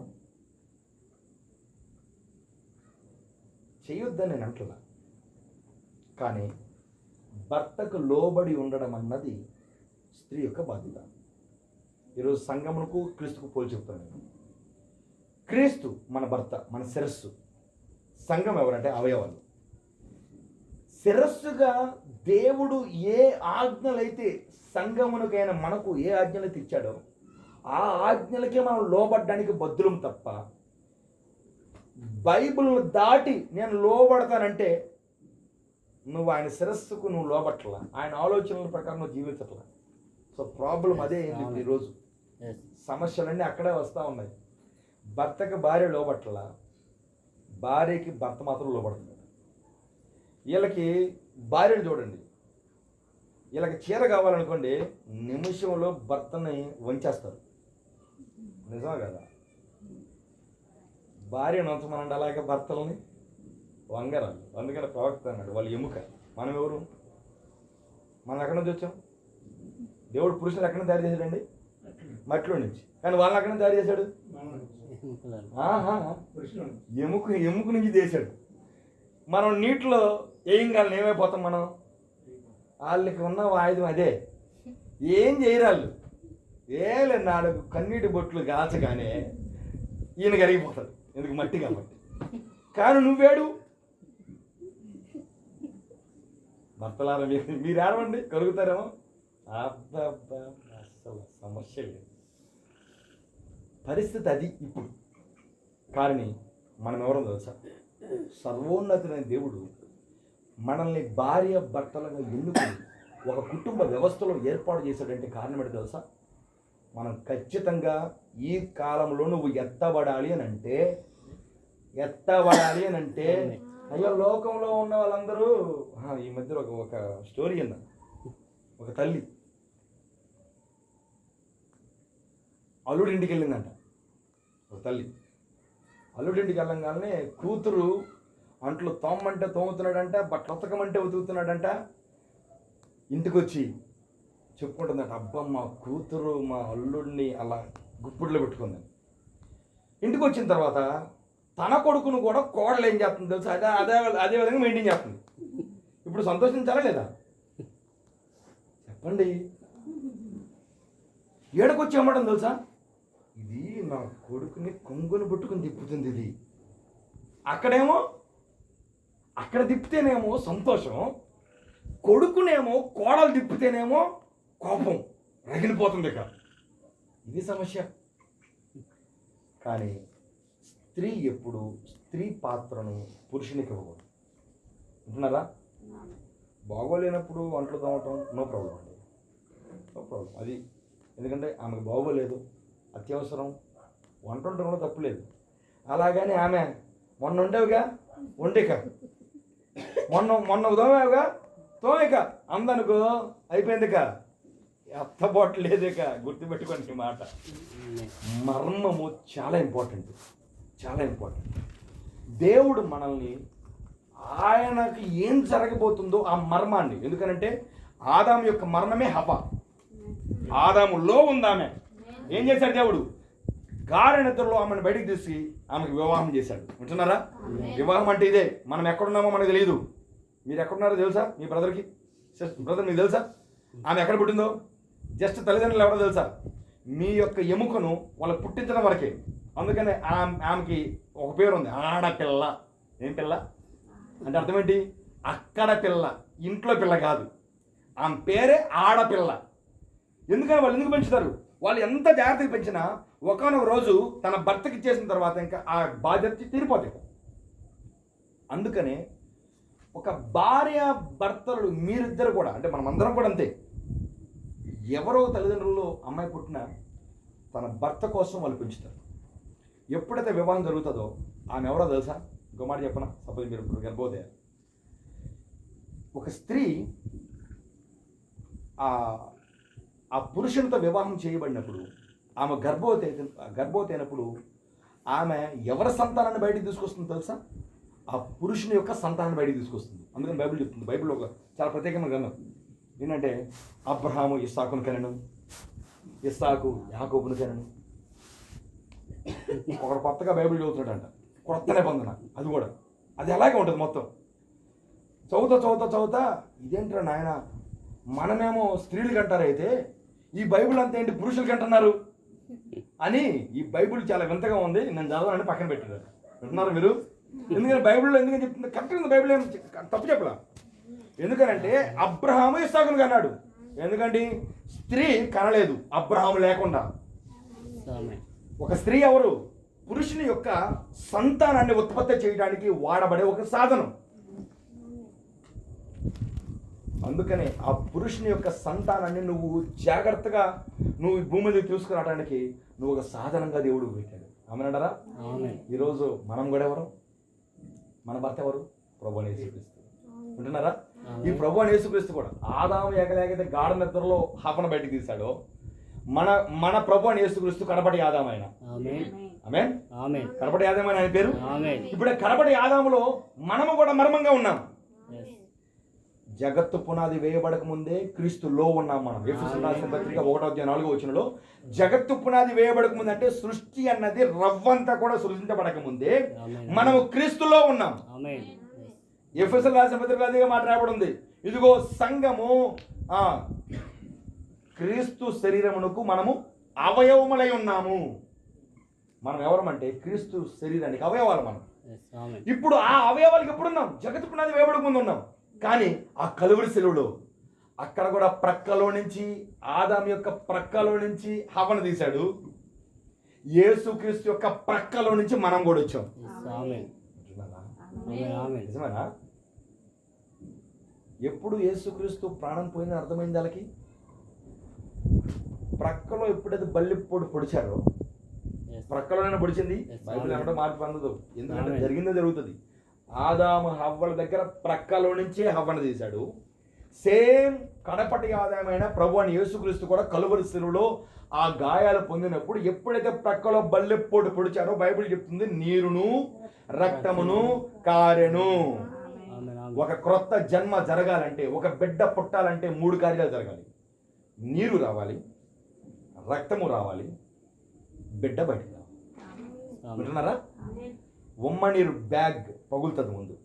చేయొద్దని నేను అంటున్నా. కానీ భర్తకు లోబడి ఉండడం అన్నది స్త్రీ యొక్క బాధ్యత. ఈరోజు సంఘమునకు క్రీస్తుకు పోల్చి చెప్తాను నేను. క్రీస్తు మన భర్త, మన శిరస్సు. సంఘం ఎవరంటే అవయవాలు. శిరస్సుగా దేవుడు ఏ ఆజ్ఞలైతే సంఘమునకైనా మనకు ఏ ఆజ్ఞలైతే ఇచ్చాడో ఆ ఆజ్ఞలకే మనం లోబడ్డానికి బద్దులం తప్ప బైబిల్ దాటి నేను లోబడతానంటే నువ్వు ఆయన శిరస్సుకు నువ్వు లోబట్టలా, ఆయన ఆలోచనల ప్రకారం నువ్వు జీవించట్లా. సో ప్రాబ్లం అదే ఏంటి ఈరోజు. సమస్యలన్నీ అక్కడే వస్తూ ఉన్నాయి. భర్తకి భార్య లోబట్టలా, భార్యకి భర్త మాత్రం లోబడుతున్నాడు. వీళ్ళకి భార్యలు చూడండి, వీళ్ళకి చీర కావాలనుకోండి నిమిషంలో భర్తని వంచేస్తారు. నిజమా కదా? భార్యను వంచమనండి, అలాగే భర్తలని వంగరాలు. అందుకని ప్రవక్త అన్నాడు వాళ్ళు ఎముక. మనం ఎవరు? మనం ఎక్కడి నుంచి వచ్చాం? దేవుడు పురుషులు ఎక్కడ నుంచి తయారు చేశాడండి? మట్టిలో నుంచి. కానీ వాళ్ళని ఎక్కడ నుంచి తయారు చేశాడు? ఎముక నుంచి చేశాడు. మనం నీటిలో ఏం కాలం ఏమైపోతాం మనం? వాళ్ళకి ఉన్న ఆయుధం అదే. ఏం చేయరాళ్ళు ఏలే నాలుగు కన్నీటి బొట్లు కాచగానే ఈయన కరిగిపోతాడు. ఎందుకు? మట్టి కాబట్టి. కానీ నువ్వేడు భర్తలారా మీరు ఏడవండి, కలుగుతారేమో. అబ్బా అసలు సమస్య లేదు. పరిస్థితి అది ఇప్పుడు. కానీ మనం ఎవరో తెలుసా? సర్వోన్నతుడైన దేవుడు మనల్ని భార్య భర్తలుగా ఎన్నుకొని ఒక కుటుంబ వ్యవస్థలో ఏర్పాటు చేశాడంటే కారణం ఏంటో తెలుసా? మనం ఖచ్చితంగా ఈ కాలంలో నువ్వు ఎత్తబడాలి అని అంటే అయ్యో లోకంలో ఉన్న వాళ్ళందరూ ఈ మధ్య ఒక స్టోరీ అన్నా. ఒక తల్లి అల్లుడింటికి వెళ్ళిందంట. ఒక తల్లి అల్లుడింటికి వెళ్ళంగానే కూతురు అంట్లు తోమంటే తోముతున్నాడంట, బట్టలు ఉతకమంటే ఉతుకుతున్నాడంట. ఇంటికి వచ్చి చెప్పుకుంటుందంట, అబ్బా మా కూతురు మా అల్లుడిని అలా గుప్పుడులో పెట్టుకుందని. ఇంటికి వచ్చిన తర్వాత తన కొడుకును కూడా కోడలు ఏం చేస్తుంది తెలుసా? అదే విధంగా మెయింటైన్ చేస్తుంది. ఇప్పుడు సంతోషించాలా లేదా చెప్పండి? ఏడకొచ్చి అమ్మడం తెలుసా? ఇది నా కొడుకుని కొంగుని పట్టుకుని తిప్పుతుంది. ఇది అక్కడ తిప్పితేనేమో సంతోషం, కొడుకునేమో కోడలు తిప్పితేనేమో కోపం రగిలిపోతుంది. ఇక ఇది సమస్య. కానీ స్త్రీ ఎప్పుడు స్త్రీ పాత్రను పురుషునికి ఇవ్వకూడదు. అంటున్నారా? బాగోలేనప్పుడు వంటలు తోమటం నో ప్రాబ్లం అండి, నో ప్రాబ్లం. అది ఎందుకంటే ఆమెకు బాగోలేదు, అత్యవసరం, వంట ఉండటం కూడా తప్పులేదు. అలాగని ఆమె మొన్న ఉండేవిగా వండిక, మొన్న తోమేవుగా తోమిక అందనుకో అయిపోయిందిక, ఎత్తబోటు లేదిక. గుర్తుపెట్టుకోండి ఈ మాట. మర్మము చాలా ఇంపార్టెంట్, చాలా ఇంపార్టెంట్. దేవుడు మనల్ని ఆయనకి ఏం జరగబోతుందో ఆ మర్మాన్ని, ఎందుకనంటే ఆదాము యొక్క మర్మమే హవ్వ. ఆదాములో ఉందామె. ఏం చేశాడు దేవుడు? గాఢ నిద్రలో ఆమెను బయటికి తీసి ఆమెకు వివాహం చేశాడు. వింటున్నారా? వివాహం అంటే ఇదే. మనం ఎక్కడున్నామో మనకు తెలియదు. మీరు ఎక్కడున్నారో తెలుసా? మీ బ్రదర్ మీకు తెలుసా ఆమె ఎక్కడ పుట్టిందో? జస్ట్ తల్లిదండ్రులు ఎవరో తెలుసా? మీ యొక్క ఎముకను వాళ్ళకి పుట్టించడం వరకే. అందుకనే ఆమెకి ఒక పేరు ఉంది, ఆడపిల్ల. ఏం పిల్ల అంటే అర్థం ఏంటి? అక్కడ పిల్ల, ఇంట్లో పిల్ల కాదు. ఆమె పేరే ఆడపిల్ల. ఎందుకని వాళ్ళు ఎందుకు పెంచుతారు? వాళ్ళు ఎంత జాగ్రత్తగా పెంచినా ఒకనొక రోజు తన భర్తకి ఇచ్చేసిన తర్వాత ఇంకా ఆ బాధ్యత తీరిపోతాయి. అందుకనే ఒక భార్య భర్తలు మీరిద్దరు కూడా, అంటే మనం అందరం కూడా అంతే. ఎవరో తల్లిదండ్రుల్లో అమ్మాయి పుట్టినా తన భర్త కోసం వాళ్ళు పెంచుతారు. ఎప్పుడైతే వివాహం జరుగుతుందో ఆమె ఎవరో తెలుసా? ఇంకో మాట చెప్పనా? సపోజ్ మీరు ఇప్పుడు గర్భవతి, ఒక స్త్రీ ఆ పురుషునితో వివాహం చేయబడినప్పుడు ఆమె గర్భవతి అయినప్పుడు ఆమె ఎవరి సంతానాన్ని బయటికి తీసుకొస్తుంది తెలుసా? ఆ పురుషుని యొక్క సంతానాన్ని బయటికి తీసుకొస్తుంది. అందుకని బైబిల్ చెప్తుంది. బైబిల్లో ఒక చాలా ప్రత్యేకమైన గ్రంథం ఏంటంటే, అబ్రహాము ఇస్సాకును కనెను, ఇస్సాకు యాకోబును కనెను. ఒకడు కొత్తగా బైబిల్ చదువుతున్నాడంట, కొత్త నిబంధన. అది కూడా అది అలాగే ఉంటుంది మొత్తం. చదువుతా ఇదేంట్రా నాయన, మనమేమో స్త్రీలకి అంటారైతే ఈ బైబిల్ అంతా ఏంటి పురుషులకి అంటున్నారు అని. ఈ బైబిల్ చాలా వింతగా ఉంది, నేను చదవాలని పక్కన పెట్టారు. వింటున్నారు మీరు? ఎందుకంటే బైబిల్లో ఎందుకని చెప్తుంది, కరెక్ట్గా ఉంది. బైబిల్ ఏం తప్పు చెప్పలా. ఎందుకనంటే అబ్రహాము ఇస్సాకును కన్నాడు. ఎందుకంటే స్త్రీ కనలేదు అబ్రహాము లేకుండా. ఒక స్త్రీ ఎవరు? పురుషుని యొక్క సంతానాన్ని ఉత్పత్తి చేయడానికి వాడబడే ఒక సాధనం. అందుకనే ఆ పురుషుని యొక్క సంతానాన్ని నువ్వు జాగ్రత్తగా నువ్వు ఈ భూమి మీద తీసుకురావడానికి నువ్వు ఒక సాధనంగా దేవుడు పెట్టాడు. ఆమెనంటారా? ఈరోజు మనం కూడా ఎవరు? మన భర్త ఎవరు? ప్రభువుని యేసుక్రీస్తు. వింటున్నారా? ఈ ప్రభువుని యేసుక్రీస్తు కూడా ఆదాము ఎగలేకైతే గాఢ నిద్రలో హవ్వను బయటికి తీశాడో, మన ప్రభువుని యేసుక్రీస్తు కడపటి ఆదాము ఆయన. ఆమేన్. కడపటి ఆదాము ఆయన పేరు. ఇప్పుడు కడపటి ఆదాములో మనము కూడా మర్మంగా ఉన్నాం. జగత్తు పునాది వేయబడక ముందే క్రీస్తులో ఉన్నాం మనం. ఎఫెసీయులకు రాసిన పత్రిక 1:4 జగత్తు పునాది వేయబడక ముందు అంటే సృష్టి అన్నది రవ్వంతా కూడా సృష్టించబడక ముందే మనము క్రీస్తులో ఉన్నాం. ఎఫెసీయులకు రాసిన పత్రికలో అదిగా మాట రాయబడింది. ఇదిగో సంఘము క్రీస్తు శరీరమునకు మనము అవయవములై ఉన్నాము. మనం ఎవరమంటే క్రీస్తు శరీరానికి అవయవాలు మనం. ఇప్పుడు ఆ అవయవాలకు ఎప్పుడున్నాం? జగత్తు పునాది వేయబడక ముందు ఉన్నాం. కానీ ఆ కలువరి శిలువలో అక్కడ కూడా ప్రక్కలో నుంచి, ఆదాము యొక్క ప్రక్కలో నుంచి హవ్వను తీశాడు. యేసుక్రీస్తు యొక్క ప్రక్కలో నుంచి మనం కూడా వచ్చాం. నిజమేనా? ఎప్పుడు యేసుక్రీస్తు ప్రాణం పోయిందని అర్థమైంది వాళ్ళకి. ప్రక్కలో ఎప్పుడైతే బల్లిపోటు పొడిచారో, ప్రక్కలోనే పొడిచింది. బైబిల్ అనడం మార్పు అందదు, ఎందుకంటే జరిగిందే జరుగుతుంది. ఆదాము హవ్వల దగ్గర ప్రక్కలో నుంచే హవ్వను తీశాడు. సేమ్ కడపటి ఆదాయమైన ప్రభు అని యేసుక్రీస్తు కూడా కలువరి శిలువలో ఆ గాయాలు పొందినప్పుడు ఎప్పుడైతే ప్రక్కలో బల్లెపోటు పొడిచారో బైబిల్ చెప్తుంది నీరును రక్తమును కారెను. ఒక క్రొత్త జన్మ జరగాలంటే, ఒక బిడ్డ పుట్టాలంటే 3 కార్యాలు జరగాలి. నీరు రావాలి, రక్తము రావాలి, బిడ్డ బయటకు రావాలి. వింటున్నారా? ఉమ్మనీరు బ్యాగ్ పగులుతుంది ముందు,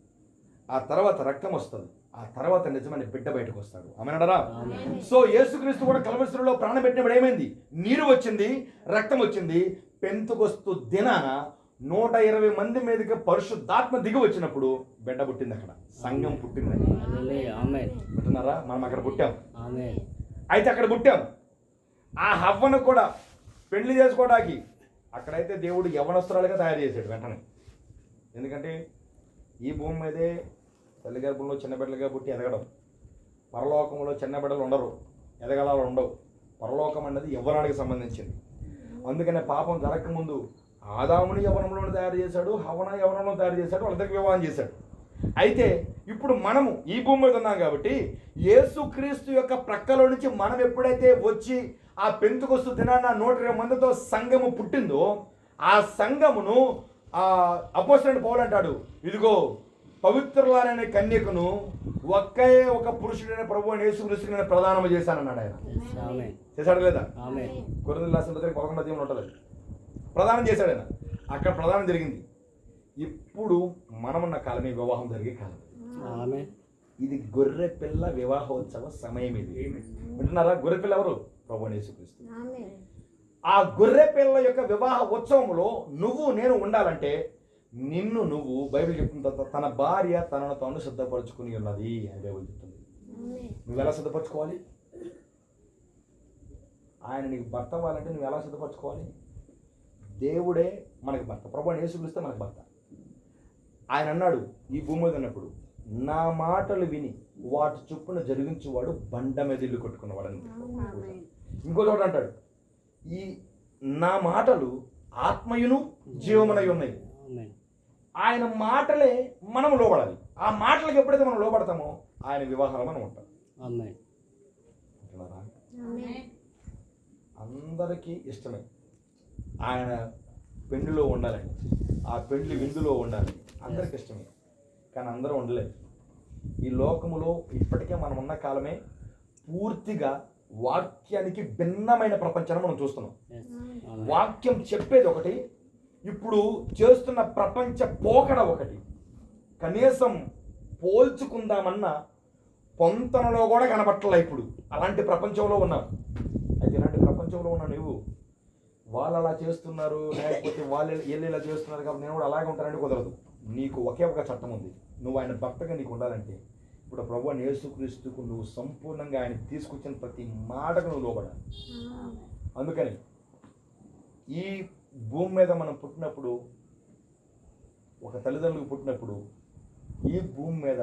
ఆ తర్వాత రక్తం వస్తుంది, ఆ తర్వాత నిజమైన బిడ్డ బయటకు వస్తాడు. ఆమేనరా? సో యేసుక్రీస్తు కూడా కలువరి శిలువలో ప్రాణం పెట్టినప్పుడు ఏమైంది? నీరు వచ్చింది, రక్తం వచ్చింది. పెంతుకొస్తు దినాన 120 మంది మీదకి పరిశుద్ధాత్మ దిగి వచ్చినప్పుడు బిడ్డ పుట్టింది. అక్కడ సంఘం పుట్టింది. వింటున్నారా? మనం అక్కడ పుట్టాం. అయితే అక్కడ పుట్టాం. ఆ హవ్వను కూడా పెళ్లి చేసుకోవడానికి అక్కడైతే దేవుడు యవనస్తురాలుగా తయారు చేశాడు వెంటనే. ఎందుకంటే ఈ భూమి మీదే తల్లి గర్భంలో చిన్న బిడ్డలుగా పుట్టి ఎదగడం, పరలోకంలో చిన్న బిడ్డలు ఉండరు, ఎదగలాలు ఉండవు. పరలోకం అన్నది యవ్వనానికి సంబంధించింది. అందుకనే పాపం జరగకముందు ఆదాముని యవ్వనంలో తయారు చేశాడు, హవ్వను యవ్వనంలో తయారు చేశాడు, వాళ్ళిద్దరికి వివాహం చేశాడు. అయితే ఇప్పుడు మనము ఈ భూమి మీద ఉన్నాం కాబట్టి యేసుక్రీస్తు యొక్క ప్రక్కలో నుంచి మనం ఎప్పుడైతే వచ్చి ఆ పెంతుకొస్తు దినాన 120 మందితో సంఘము పుట్టిందో, ఆ సంఘమును అపోస్తలుడైన పౌలు అంటాడు, ఇదిగో పవిత్రులైన కన్యకను ఒకే ఒక పురుషుడైన ప్రభువు యేసుక్రీస్తుని నేను ప్రదానం చేశానన్నాడు ఆయన. చేశాడు లేదా? కొరింథీయులకు రాసిన పత్రిక 11 ఉంటుంది. ప్రదానం చేశాడు ఆయన. అక్కడ ప్రదానం జరిగింది. ఇప్పుడు మనమున్న కాలమే వివాహం జరిగే కాలం. ఇది గొర్రె పిల్ల వివాహోత్సవ సమయం. ఇది వింటున్నారా? గొర్రె పిల్ల ఎవరు? ప్రభువు యేసుక్రీస్తు. ఆ గొర్రె పిల్ల యొక్క వివాహ ఉత్సవంలో నువ్వు నేను ఉండాలంటే నిన్ను నువ్వు, బైబిల్ చెప్తుంది, తన భార్య తనను తాను సిద్ధపరచుకుని ఉన్నది అని బైబిల్ చెప్తుంది. నువ్వు ఎలా సిద్ధపరచుకోవాలి? ఆయన నీకు భర్త అవ్వాలంటే నువ్వు ఎలా సిద్ధపరచుకోవాలి? దేవుడే మనకి భర్త, ప్రభువు యేసుక్రీస్తు మనకి భర్త. ఆయన అన్నాడు ఈ భూమి మీద ఉన్నప్పుడు, నా మాటలు విని వాటి చొప్పున జరిగించేవాడు బండ మీద ఇల్లు కొట్టుకున్నవాడు అని. ఇంకో చోట అంటాడు, ఈ నా మాటలు ఆత్మయును జీవమునై ఉన్నాయి. ఆయన మాటలే మనం లోబడాలి. ఆ మాటలకు ఎప్పుడైతే మనం లోబడతామో ఆయన వివాహాలు మనం ఉంటాం. అందరికీ ఇష్టమే ఆయన పెండ్లిలో ఉండాలని, ఆ పెండ్లి విందులో ఉండాలి, అందరికి ఇష్టమే. కానీ అందరూ ఉండలేదు. ఈ లోకములో ఇప్పటికే మనం ఉన్న కాలమే పూర్తిగా వాక్యానికి భిన్నమైన ప్రపంచాన్ని మనం చూస్తున్నాం. వాక్యం చెప్పేది ఒకటి, ఇప్పుడు చేస్తున్న ప్రపంచ పోకడ ఒకటి. కనీసం పోల్చుకుందామన్న పొంతనలో కూడా కనబట్టలే ఇప్పుడు. అలాంటి ప్రపంచంలో ఉన్నావు. అయితే ఇలాంటి ప్రపంచంలో ఉన్నా నువ్వు వాళ్ళు అలా చేస్తున్నారు, లేకపోతే వీళ్ళు ఇలా చేస్తున్నారు కాబట్టి నేను కూడా అలాగే ఉంటానంటే కుదరదు. నీకు ఒకే ఒక చట్టం ఉంది. నువ్వు ఆయన భక్తగా నీకు ఉండాలంటే ఇప్పుడు ప్రభువైన యేసుక్రీస్తుకు నువ్వు సంపూర్ణంగా ఆయన తీసుకొచ్చిన ప్రతి మాటకు నువ్వు లోబడాలి. అందుకని ఈ భూమి మీద మనం పుట్టినప్పుడు, ఒక తల్లిదండ్రులకు పుట్టినప్పుడు ఈ భూమి మీద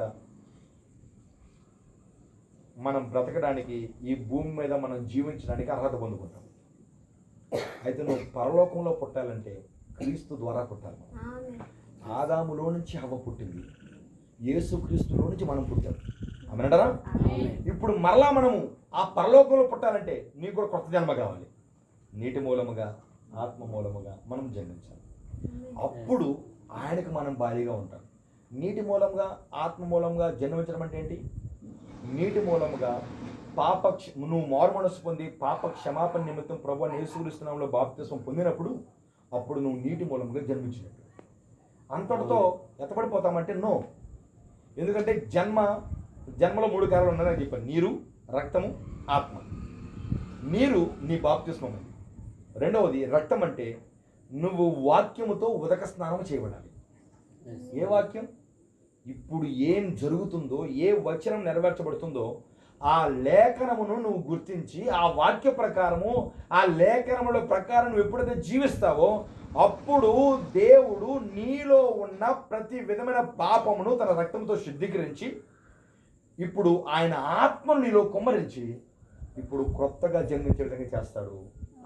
మనం బ్రతకడానికి, ఈ భూమి మీద మనం జీవించడానికి అర్హత పొందుకుంటాం. అయితే నువ్వు పరలోకంలో పుట్టాలంటే క్రీస్తు ద్వారా పుట్టాలి. ఆదాములో నుంచి హవ్వ పుట్టింది, యేసుక్రీస్తులో నుంచి మనం పుట్టాం. అమనంటారా? ఇప్పుడు మరలా మనము ఆ పరలోకంలో పుట్టాలంటే నీకు కూడా కొత్త జన్మ కావాలి. నీటి మూలముగా, ఆత్మ మూలముగా మనం జన్మించాలి. అప్పుడు ఆయనకు మనం భారీగా ఉంటాం. నీటి మూలంగా, ఆత్మ మూలంగా జన్మించడం అంటే ఏంటి? నీటి మూలముగా నువ్వు మారు మనసు పొంది పాప క్షమాపణ నిమిత్తం ప్రభువుని యేసుక్రీస్తు నామములో బాప్తిస్మం పొందినప్పుడు అప్పుడు నువ్వు నీటి మూలంగా జన్మించినట్టు. అంతటితో ఎత్తపడిపోతామంటే నో. ఎందుకంటే జన్మలో 3 కార్యాలు ఉన్నాయని చెప్పాను: నీరు, రక్తము, ఆత్మ. నీరు నీ బాప్తిస్మం. రెండవది రక్తం అంటే నువ్వు వాక్యముతో ఉదక స్నానం చేయబడాలి. ఏ వాక్యం? ఇప్పుడు ఏం జరుగుతుందో, ఏ వచనం నెరవేర్చబడుతుందో ఆ లేఖనమును నువ్వు గుర్తించి ఆ వాక్య ప్రకారము, ఆ లేఖనముల ప్రకారం నువ్వు ఎప్పుడైతే జీవిస్తావో అప్పుడు దేవుడు నీలో ఉన్న ప్రతి విధమైన పాపమును తన రక్తంతో శుద్ధీకరించి ఇప్పుడు ఆయన ఆత్మను నీలో కుమ్మరించి ఇప్పుడు క్రొత్తగా జన్మించే విధంగా చేస్తాడు.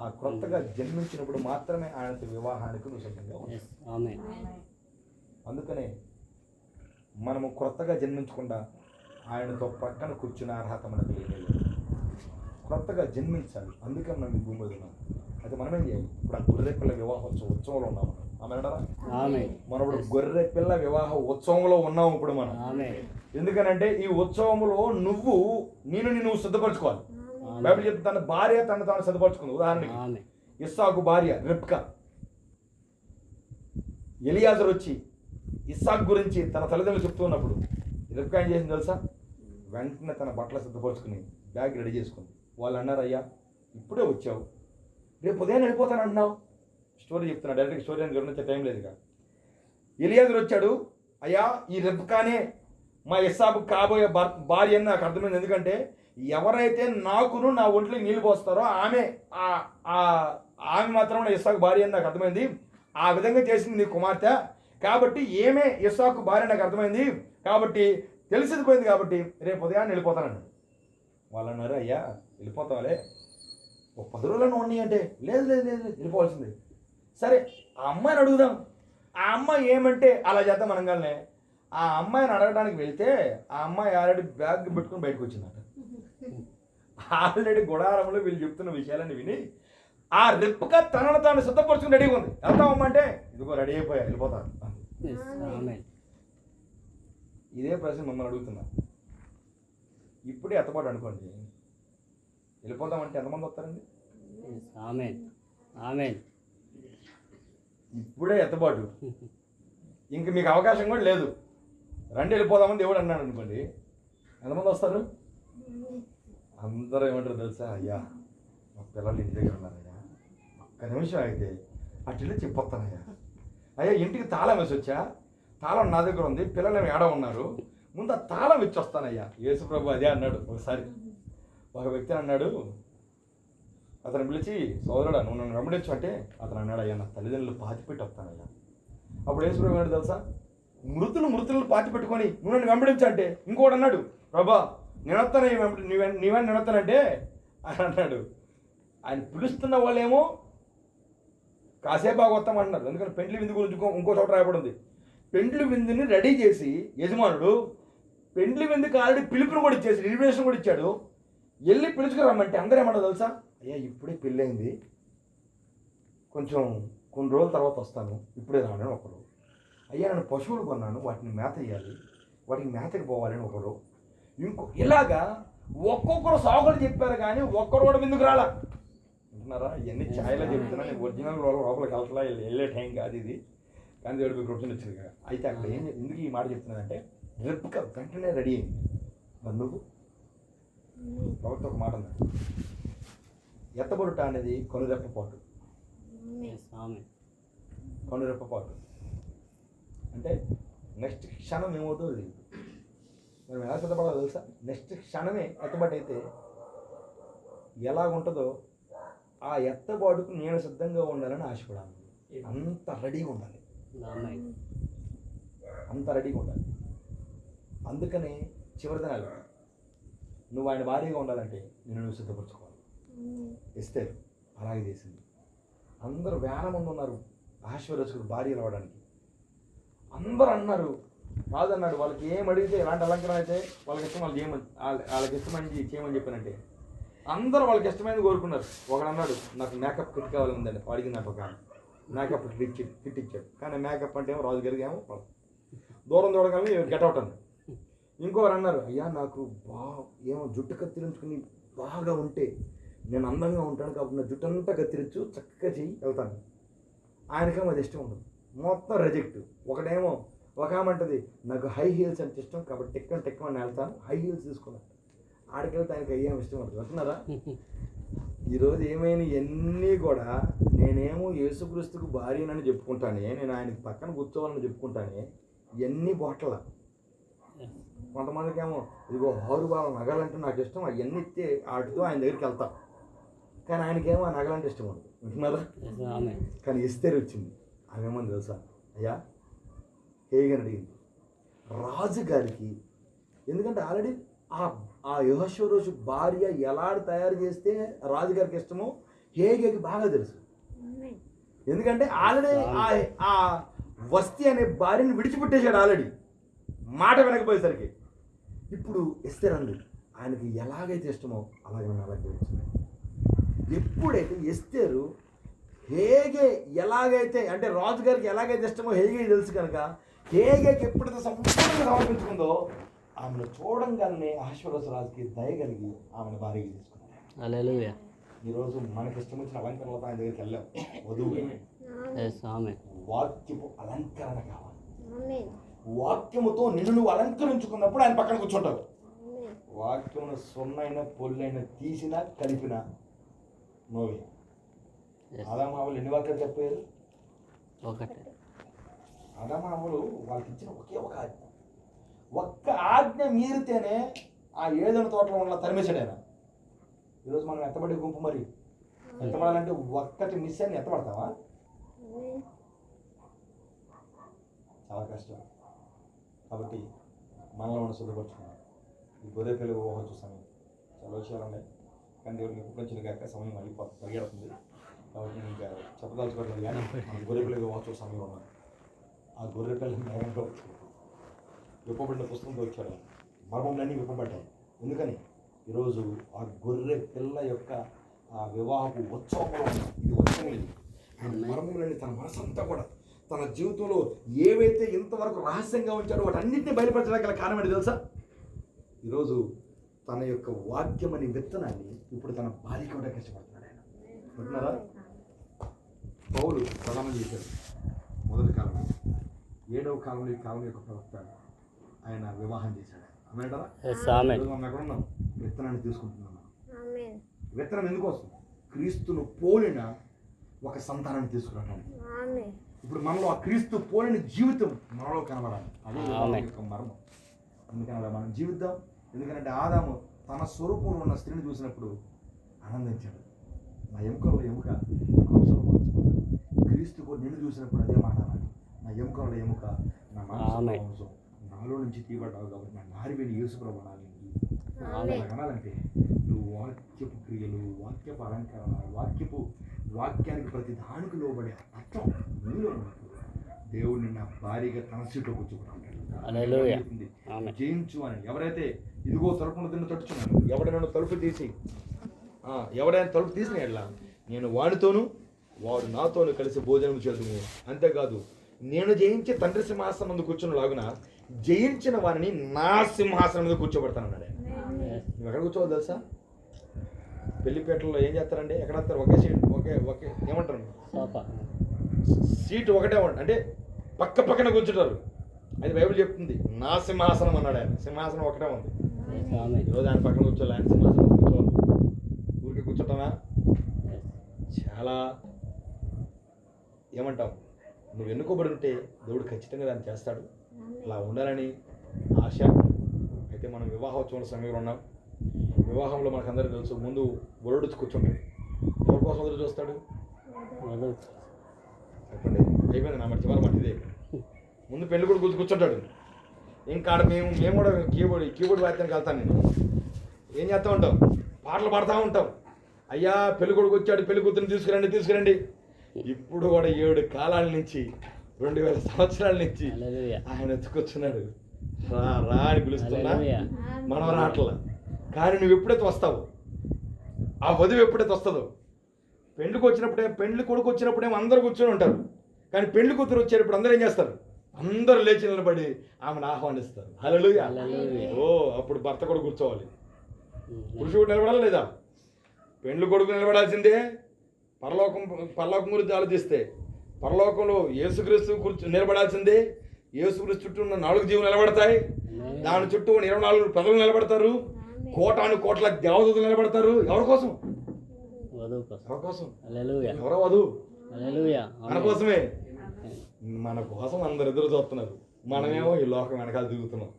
ఆ క్రొత్తగా జన్మించినప్పుడు మాత్రమే ఆయనతో వివాహానికి నువ్వు సిద్ధంగా ఉంటావు. అందుకనే మనము క్రొత్తగా జన్మించకుండా ఆయనతో పక్కన కూర్చున్న అర్హత మనకు లేదు. క్రొత్తగా జన్మించాలి. అందుకే మనం ఈ భూమి మీద ఉన్నాం. అయితే మనం ఏం చేయాలి? ఇప్పుడు ఆ గొర్రె పిల్ల వివాహ ఉత్సవంలో ఉన్నాం. మనం ఇప్పుడు గొర్రె పిల్ల వివాహ ఉత్సవంలో ఉన్నాం ఇప్పుడు మనం. ఎందుకనంటే ఈ ఉత్సవంలో నువ్వు సిద్ధపరచుకోవాలి. బైబిల్ చెప్తే తన భార్య తను సిద్ధపరచుకుంది. ఉదాహరణకి ఇస్సాకు భార్య రిబ్కా, ఎలియాజరు వచ్చి ఇస్సాకు గురించి తన తల్లిదండ్రులు చెప్తూ ఉన్నప్పుడు రిబ్కా ఏం చేసింది తెలుసా? వెంటనే తన బట్టలు సిద్ధపరచుకుని బ్యాగ్ రెడీ చేసుకుంది. వాళ్ళు అన్నారు, అయ్యా ఇప్పుడే వచ్చావు, రేపు ఉదయం వెళ్ళిపోతాను అంటున్నావు. స్టోరీ చెప్తున్నా, డైరెక్ట్గా స్టోరీ అని వివరించే టైం లేదుగా. ఎలియాజరు వచ్చాడు, అయ్యా ఈ రిబ్కానే మా ఇస్సాకు కాబోయే భార్య అని నాకు అర్థమైంది. ఎందుకంటే ఎవరైతే నాకును నా ఒంట్లో నీళ్ళు పోస్తారో ఆమె మాత్రం నా ఇస్సాకు భార్య అని నాకు అర్థమైంది. ఆ విధంగా చేసింది నీ కుమార్తె కాబట్టి ఏమే ఇస్సాకు భార్య నాకు అర్థమైంది కాబట్టి తెలిసింది పోయింది కాబట్టి రేపు ఉదయాన్ని వెళ్ళిపోతానండి. వాళ్ళు అన్నారు, అయ్యా వెళ్ళిపోతావాలే, ఒక 10 రోజులను ఉండి అంటే లేదు వెళ్ళిపోవాల్సింది. సరే ఆ అమ్మాయిని అడుగుదాం. ఆ అమ్మాయి ఏమంటే అలా చేద్దాం అనగానే ఆ అమ్మాయిని అడగడానికి వెళ్తే ఆ అమ్మాయి ఆల్రెడీ బ్యాగ్ పెట్టుకుని బయటకు వచ్చిందట. ఆల్రెడీ గుడారంలో వీళ్ళు చెప్తున్న విషయాలన్నీ విని ఆ రిబ్కా తనను తాను సిద్ధపరచుకుని రెడీగా ఉంది. వెళ్తామమ్మా అంటే ఇదిగో రెడీ అయిపోయా వెళ్ళిపోతాను. ఇదే ప్రశ్న మమ్మల్ని అడుగుతున్నా. ఇప్పుడే ఎత్తబాటు అనుకోండి, వెళ్ళిపోతామంటే ఎంతమంది వస్తారండి? ఇప్పుడే ఎత్తబాటు, ఇంక మీకు అవకాశం కూడా లేదు. రండి వెళ్ళిపోదామని దేవుడు అన్నాడు అనుకోండి, ఎంతమంది వస్తారు? అందరూ ఏమంటారు తెలుసా? అయ్యా మా పిల్లలు ఇంటి దగ్గర ఉన్నారయ్యా, ఒక్క నిమిషం అయితే అట్లా చెప్పొస్తానయ్యా. అయ్యా ఇంటికి తాళం వేసి వచ్చా, తాళం నా దగ్గర ఉంది, పిల్లలు ఏడ ఉన్నారు, ముందు ఆ తాళం ఇచ్చి వస్తానయ్యా. యేసుప్రభు అదే అన్నాడు. ఒకసారి ఒక వ్యక్తి అన్నాడు, అతను పిలిచి, సోదరుడా నువ్వు నన్ను వెంబడించు అంటే అతను అన్నాడు, అయ్యా నా తల్లిదండ్రులు పాతిపెట్టి వస్తానయ్యా. అప్పుడు యేసుప్రభు అన్నాడు తెలుసా? మృతులను పాతిపెట్టుకొని నువ్వు నన్ను వెంబడించు అంటే ఇంకోటి అన్నాడు, ప్రభా నేనొస్తాను, నీవని నేనొస్తానంటే అని అన్నాడు. ఆయన పిలుస్తున్న వాళ్ళేమో కాసేపు బాగా వస్తామంటున్నారు. ఎందుకంటే పెండ్లి విందు గురించి ఇంకో చోట రాయబడి ఉంది. పెండ్లి విందుని రెడీ చేసి యజమానుడు పెండ్లి విందుకి ఆల్రెడీ పిలుపుని కూడా ఇచ్చేసి ఇన్విటేషన్ కూడా ఇచ్చాడు. వెళ్ళి పిలుచుకురమ్మంటే అందరూ ఏమన్నా తెలుసా? అయ్యా ఇప్పుడే పెళ్ళయింది, కొన్ని రోజుల తర్వాత వస్తాను, ఇప్పుడే రాను ఒకరు. అయ్యా నేను పశువులు కొన్నాను, వాటిని మేత వేయాలి, వాటికి మేతకి పోవాలని ఒకరు. ఇలాగా ఒక్కొక్కరు సాగులు చెప్పారు కానీ ఒక్కరు కూడా విందుకు రాలా. అంటున్నారా? ఇవన్నీ ఛాయలో చెప్తున్నా, నేను ఒరిజినల్ లోపలికి వెళ్ళే టైం కాదు ఇది. కానీ దేవుడు మీకు రూపం వచ్చింది కదా. అయితే అక్కడ ఎందుకు ఈ మాట చెప్తున్నానంటే రెప్కా వెంటనే రెడీ అయింది. మరి నువ్వు ప్రవక్త ఒక మాట ఉంది, ఎత్తబడుట అనేది కనురెప్పపాటు. కనురెప్పపాటు అంటే నెక్స్ట్ క్షణం ఏమవుతుందో తెలియదు. మనం ఎలా సిద్ధపడాలో తెలుసా? నెక్స్ట్ క్షణమే ఎత్తబాటు అయితే ఎలాగుంటుందో ఆ ఎత్తబాటుకు నేను సిద్ధంగా ఉండాలని ఆశపడాలి. అంత రెడీగా ఉండాలి, అంత రెడీగా ఉండాలి. అందుకని చివరి దినాలు నువ్వు ఆయన భార్యగా ఉండాలంటే నువ్వు సిద్ధపరచుకోవాలి. ఎస్తేర్ అలాగే చేసింది. అందరూ వేల మంది ఉన్నారు అహష్వేరోషుకు భార్యలు అవ్వడానికి. అందరూ అన్నారు కాదన్నాడు. వాళ్ళకి ఏం అడిగితే ఎలాంటి అలంకరణ అయితే వాళ్ళకి ఇష్టం వాళ్ళు చేయమని, వాళ్ళకి ఇష్టమైనది చేయమని చెప్పానంటే అందరూ వాళ్ళకి ఇష్టమైనది కోరుకున్నారు. ఒకడు అన్నాడు నాకు మేకప్ కిట్ కావాలి ఉందండి, అడిగిందంట ఒక మేకప్ కిట్ ఇచ్చాడు. కానీ మేకప్ అంటే ఏమో రాజుగారికి ఏమో దూరం చూడగానే గెటౌట్ అన్నాడు. ఇంకోరు అన్నారు అయ్యా నాకు ఏమో జుట్టు కత్తిరించుకుని బాగా ఉంటే నేను అందంగా ఉంటాను కాబట్టి నా జుట్టు అంతా కత్తిరించు చక్కగా చెయ్యి వెళ్తాను. ఆయనకేమో అది ఇష్టం ఉండదు, మొత్తం రిజెక్ట్. ఒకటేమో ఒక ఆమంటది నాకు హై హీల్స్ అంటే ఇష్టం కాబట్టి టెక్కని వెళ్తాను, హై హీల్స్ తీసుకున్నాను. ఆడికెళ్తే ఆయనకి అయ్యేమో ఇష్టం ఉంటుంది. అంటున్నారా? ఈరోజు ఏమైనా ఇవన్నీ కూడా నేనేమో యేసుక్రీస్తుకు భార్యనని చెప్పుకుంటానే, నేను ఆయనకి పక్కన కూర్చోవాలని చెప్పుకుంటానే, ఇవన్నీ బొట్టల. కొంతమందికి ఏమో ఇదిగో హారుబాల నగలంటే నాకు ఇష్టం, అవన్నీ ఇస్తే వాటితో ఆయన దగ్గరికి వెళ్తాం. కానీ ఆయనకేమో ఆ నగలంటే ఇష్టం ఉండదు. వింటున్నారా? కానీ ఎస్తేరు వచ్చింది. ఆమెమని తెలుసా? అయ్యా హేగని అడిగింది రాజుగారికి. ఎందుకంటే ఆల్రెడీ ఆ యెహోషువ భార్య ఎలా తయారు చేస్తే రాజుగారికి ఇష్టమో హేగకి బాగా తెలుసు. ఎందుకంటే ఆల్రెడీ ఆ వస్తి అనే భార్యని విడిచిపెట్టేశాడు ఆల్రెడీ, మాట వినకపోయేసరికి. ఇప్పుడు ఎస్తేర్ అంది ఆయనకి ఎలాగైతే ఇష్టమో అలాగే నన్ను అలాగే తెలుసు. ఎప్పుడైతే ఎస్తేరు హేగే ఎలాగైతే అంటే రాజుగారికి ఎలాగైతే ఇష్టమో హేగే తెలుసు కనుక హేగేకి ఎప్పుడైతే సంపూర్ణంగా సమర్పించుకుందో ఆమెను చూడంగానే అహష్వేరోషు రాజుకి దయ కలిగి ఆమెను భార్యగా తీసుకున్నాడు. హల్లెలూయా. ఈరోజు మనకి ఇష్టం వచ్చిన అలంకరణలతో ఆయన దగ్గరికి వెళ్ళాం. వధువు వాక్యపు అలంకరణ కావాలి. వాక్యముతో నిన్ను నువ్వు అలంకరించుకున్నప్పుడు ఆయన పక్కన కూర్చుంటావు. వాక్యమును సొన్నైన పొల్లైన తీసినా కలిపినా నోవే. ఆదామావులు ఎన్ని వాక్యాలు చెప్పారు? ఒకటే. ఆదామావులు వాళ్ళకి ఇచ్చిన ఒకే ఒక ఆజ్ఞ. ఒక్క ఆజ్ఞ మీరితేనే ఆ ఏదైనా తోటలో ఉన్న తరిమేశాడు ఆయన. ఈరోజు మనం ఎత్తబడే గుంపు. మరి ఎత్తబడాలంటే ఒక్కటి మిస్ అని ఎత్తబడతావా? చాలా కష్టం. కాబట్టి మనలో మనం శుద్ధపరచుకున్నాం. ఈ గొర్రె పిల్లలు ఊహొచ్చు సమయం చాలా విషయాలు ఉన్నాయి. కానీ దేవుడికి ఎప్పుడు వచ్చిన కాక సమయం అయిపోతుంది, పరిగెడుతుంది. కాబట్టి నేను ఇంకా చెప్పదలుచుకోవట్లేదు. కానీ మన గొర్రె పిల్లలు ఊహొచ్చు సమయం ఉన్నాను. ఆ గొర్రె పిల్లలు మేఘంగా వచ్చాడు, విప్పబడిన పుస్తకంతో వచ్చాడు. మర్మములన్నీ విప్పబడ్డాయి. ఎందుకని ఈరోజు ఆ గొర్రె పిల్ల యొక్క ఆ వివాహపు ఉత్సవంలో ఇది ఉత్సవం లేదు. ఆయన మర్మములన్నీ తన మనసంతా కూడా తన జీవితంలో ఏవైతే ఇంతవరకు రహస్యంగా ఉంచాడో వాటన్నింటినీ బయలుపరచడానికి గల కారణం ఏంటి తెలుసా? ఈరోజు తన యొక్క వాక్యం అనే విత్తనాన్ని ఇప్పుడు తన భార్య కూడా కష్టపడుతున్నాడు ఆయన. వింటున్నారా? పౌలు ప్రధానం చేశాడు మొదటి కాలంలో. 7వ కాలంలో ఈ కాలం యొక్క ప్రవక్త ఆయన వివాహం చేశాడు. అమ్మేటారా? మనం ఎక్కడ ఉన్నాం? విత్తనాన్ని తీసుకుంటున్నాం. విత్తనం ఎందుకోసం? క్రీస్తును పోలిన ఒక సంతానాన్ని తీసుకురావడానికి. ఇప్పుడు మనలో ఆ క్రీస్తు పోలిన జీవితం మనలో కనబడాలి. అదే యొక్క మర్మం. ఎందుకని అలా మనం జీవిద్దాం. ఎందుకంటే ఆదాము తన స్వరూపంలో ఉన్న స్త్రీని చూసినప్పుడు ఆనందించాడు. నా ఎముకలో ఎముక క్రీస్తు కూడా నిన్ను చూసినప్పుడు అదే మాట అన్నాడు. నా ఎముకలో ఎముక నా మాంసం నాలో నుంచి తీయబడ్డావు కాబట్టి నా నారివేని యేసుప్రభు అనాలంటే నువ్వు వాక్యపు క్రియలు, వాక్యపు అలంకరణ, వాక్యానికి ప్రతి దానికి లోబడే అర్థం నీలో ఉన్నప్పుడు దేవుడు నిన్న భారీగా తన సీట్లో కూర్చుకుంటాడు. జయించు అని ఎవరైతే ఇదిగో తలుపును తిన్న తట్టుచున్నాను, ఎవడైనా తలుపు తీసిన ఎట్లా నేను వాడితోనూ వాడు నాతోనూ కలిసి భోజనం చేద్దుము. అంతేకాదు నేను జయించి తండ్రి సింహాసనం ముందు కూర్చున్న లాగున జయించిన వారిని నా సింహాసనం మీద కూర్చోబెడతాను అన్నాడు. నువ్వు ఎక్కడ కూర్చోవాలి తెలుసా? పెళ్లిపేటలో ఏం చేస్తారంటే ఎక్కడ వస్తారు? ఒకే సీట్, ఒకే ఏమంటారు సీటు ఒకటే అంటే పక్కన కూర్చుంటారు. అది బైబిల్ చెప్తుంది. నా సింహాసనం అన్నాడు ఆయన. సింహాసనం ఒకటే ఉంది. ఆమె ఈరోజు ఆయన పక్కన కూర్చోవాలి, ఆయన సింహాసనం కూర్చోవాలి. ఊరికి కూర్చోటమా? చాలా ఏమంటాం, నువ్వు ఎన్నుకోబడి ఉంటే దేవుడు ఖచ్చితంగా దాన్ని చేస్తాడు. అలా ఉండాలని ఆశ. అయితే మనం వివాహోత్సవం సమయంలో ఉన్నాం. వివాహంలో మనకందరికీ తెలుసు, ముందు వరుడు కూర్చుంటాడు. ఎవరి కోసం ఎదురు చూస్తాడు? చెప్పండి, అయిపోయింది నా చివరి మాట ఇదే. ముందు పెళ్లి కూడా కూర్చుంటాడు. ఇంకా ఆడ మేము కూడా కీబోర్డ్ వాయిద్యానికి వెళ్తాను. నేను ఏం చేస్తూ ఉంటాం, పాటలు పాడుతూ ఉంటాం. అయ్యా పెళ్లి కొడుకు వచ్చాడు, పెళ్లి కూతురుని తీసుకురండి. ఇప్పుడు కూడా 7 కాలాల నుంచి 2000 సంవత్సరాల నుంచి ఆయన ఎత్తుకొచ్చున్నాడు. రా అని పిలుస్తున్నా, మనం రాట్లా. కానీ నువ్వు ఎప్పుడైతే వస్తావు, ఆ వధువు ఎప్పుడైతే వస్తుందో, పెళ్లి కొడుకు వచ్చినప్పుడేమో అందరూ కూర్చొని ఉంటారు. కానీ పెళ్లి కూతురు వచ్చేటప్పుడు అందరూ ఏం చేస్తారు? అందరూ లేచి నిలబడి ఆమెను ఆహ్వానిస్తారు. హల్లెలూయా. ఓ అప్పుడు భర్త కూడా కూర్చోవాలి, పురుషుడు నిలబడాలి లేదా? పెళ్లి కొడుకు నిలబడాల్సిందే. పరలోకం గురించి ఆలోచిస్తే పరలోకంలో యేసుక్రీస్తు నిలబడాల్సిందే. యేసుక్రీస్తు చుట్టూ ఉన్న 4 జీవులు నిలబడతాయి. దాని చుట్టూ ఉన్న 24 ప్రజలు నిలబడతారు. కోట్ల దేవదూతలు నిలబడతారు. ఎవరి కోసం? ఎవరి కోసం? ఎవరో వధువు మన కోసమే. మన కోసం అందరు ఎదురు చూస్తున్నారు. మనమేమో ఈ లోకం వెనకాల తిరుగుతున్నాం.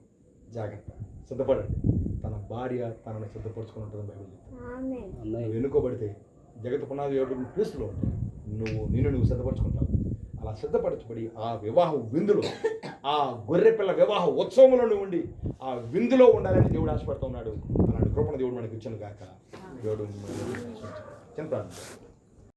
జాగ్రత్త, సిద్ధపడండి. తన భార్య తనను సిద్ధపరచుకుని ఉంటుంది బైబిల్ చెప్తుంది. నువ్వు ఎన్నుకోబడితే జగత్తు పునాది క్రీస్తులో ఉంటావు. నిన్ను సిద్ధపరచుకుంటావు. అలా సిద్ధపరచబడి ఆ వివాహ విందులో, ఆ గొర్రెపిల్ల వివాహ ఉత్సవంలో నువ్వు ఉండి ఆ విందులో ఉండాలని దేవుడు ఆశపడుతున్నాడు. అలాంటి కృపణ దేవుడు మనకి ఇచ్చాను కాక. దేవుడు చిన్న ప్రార్థన.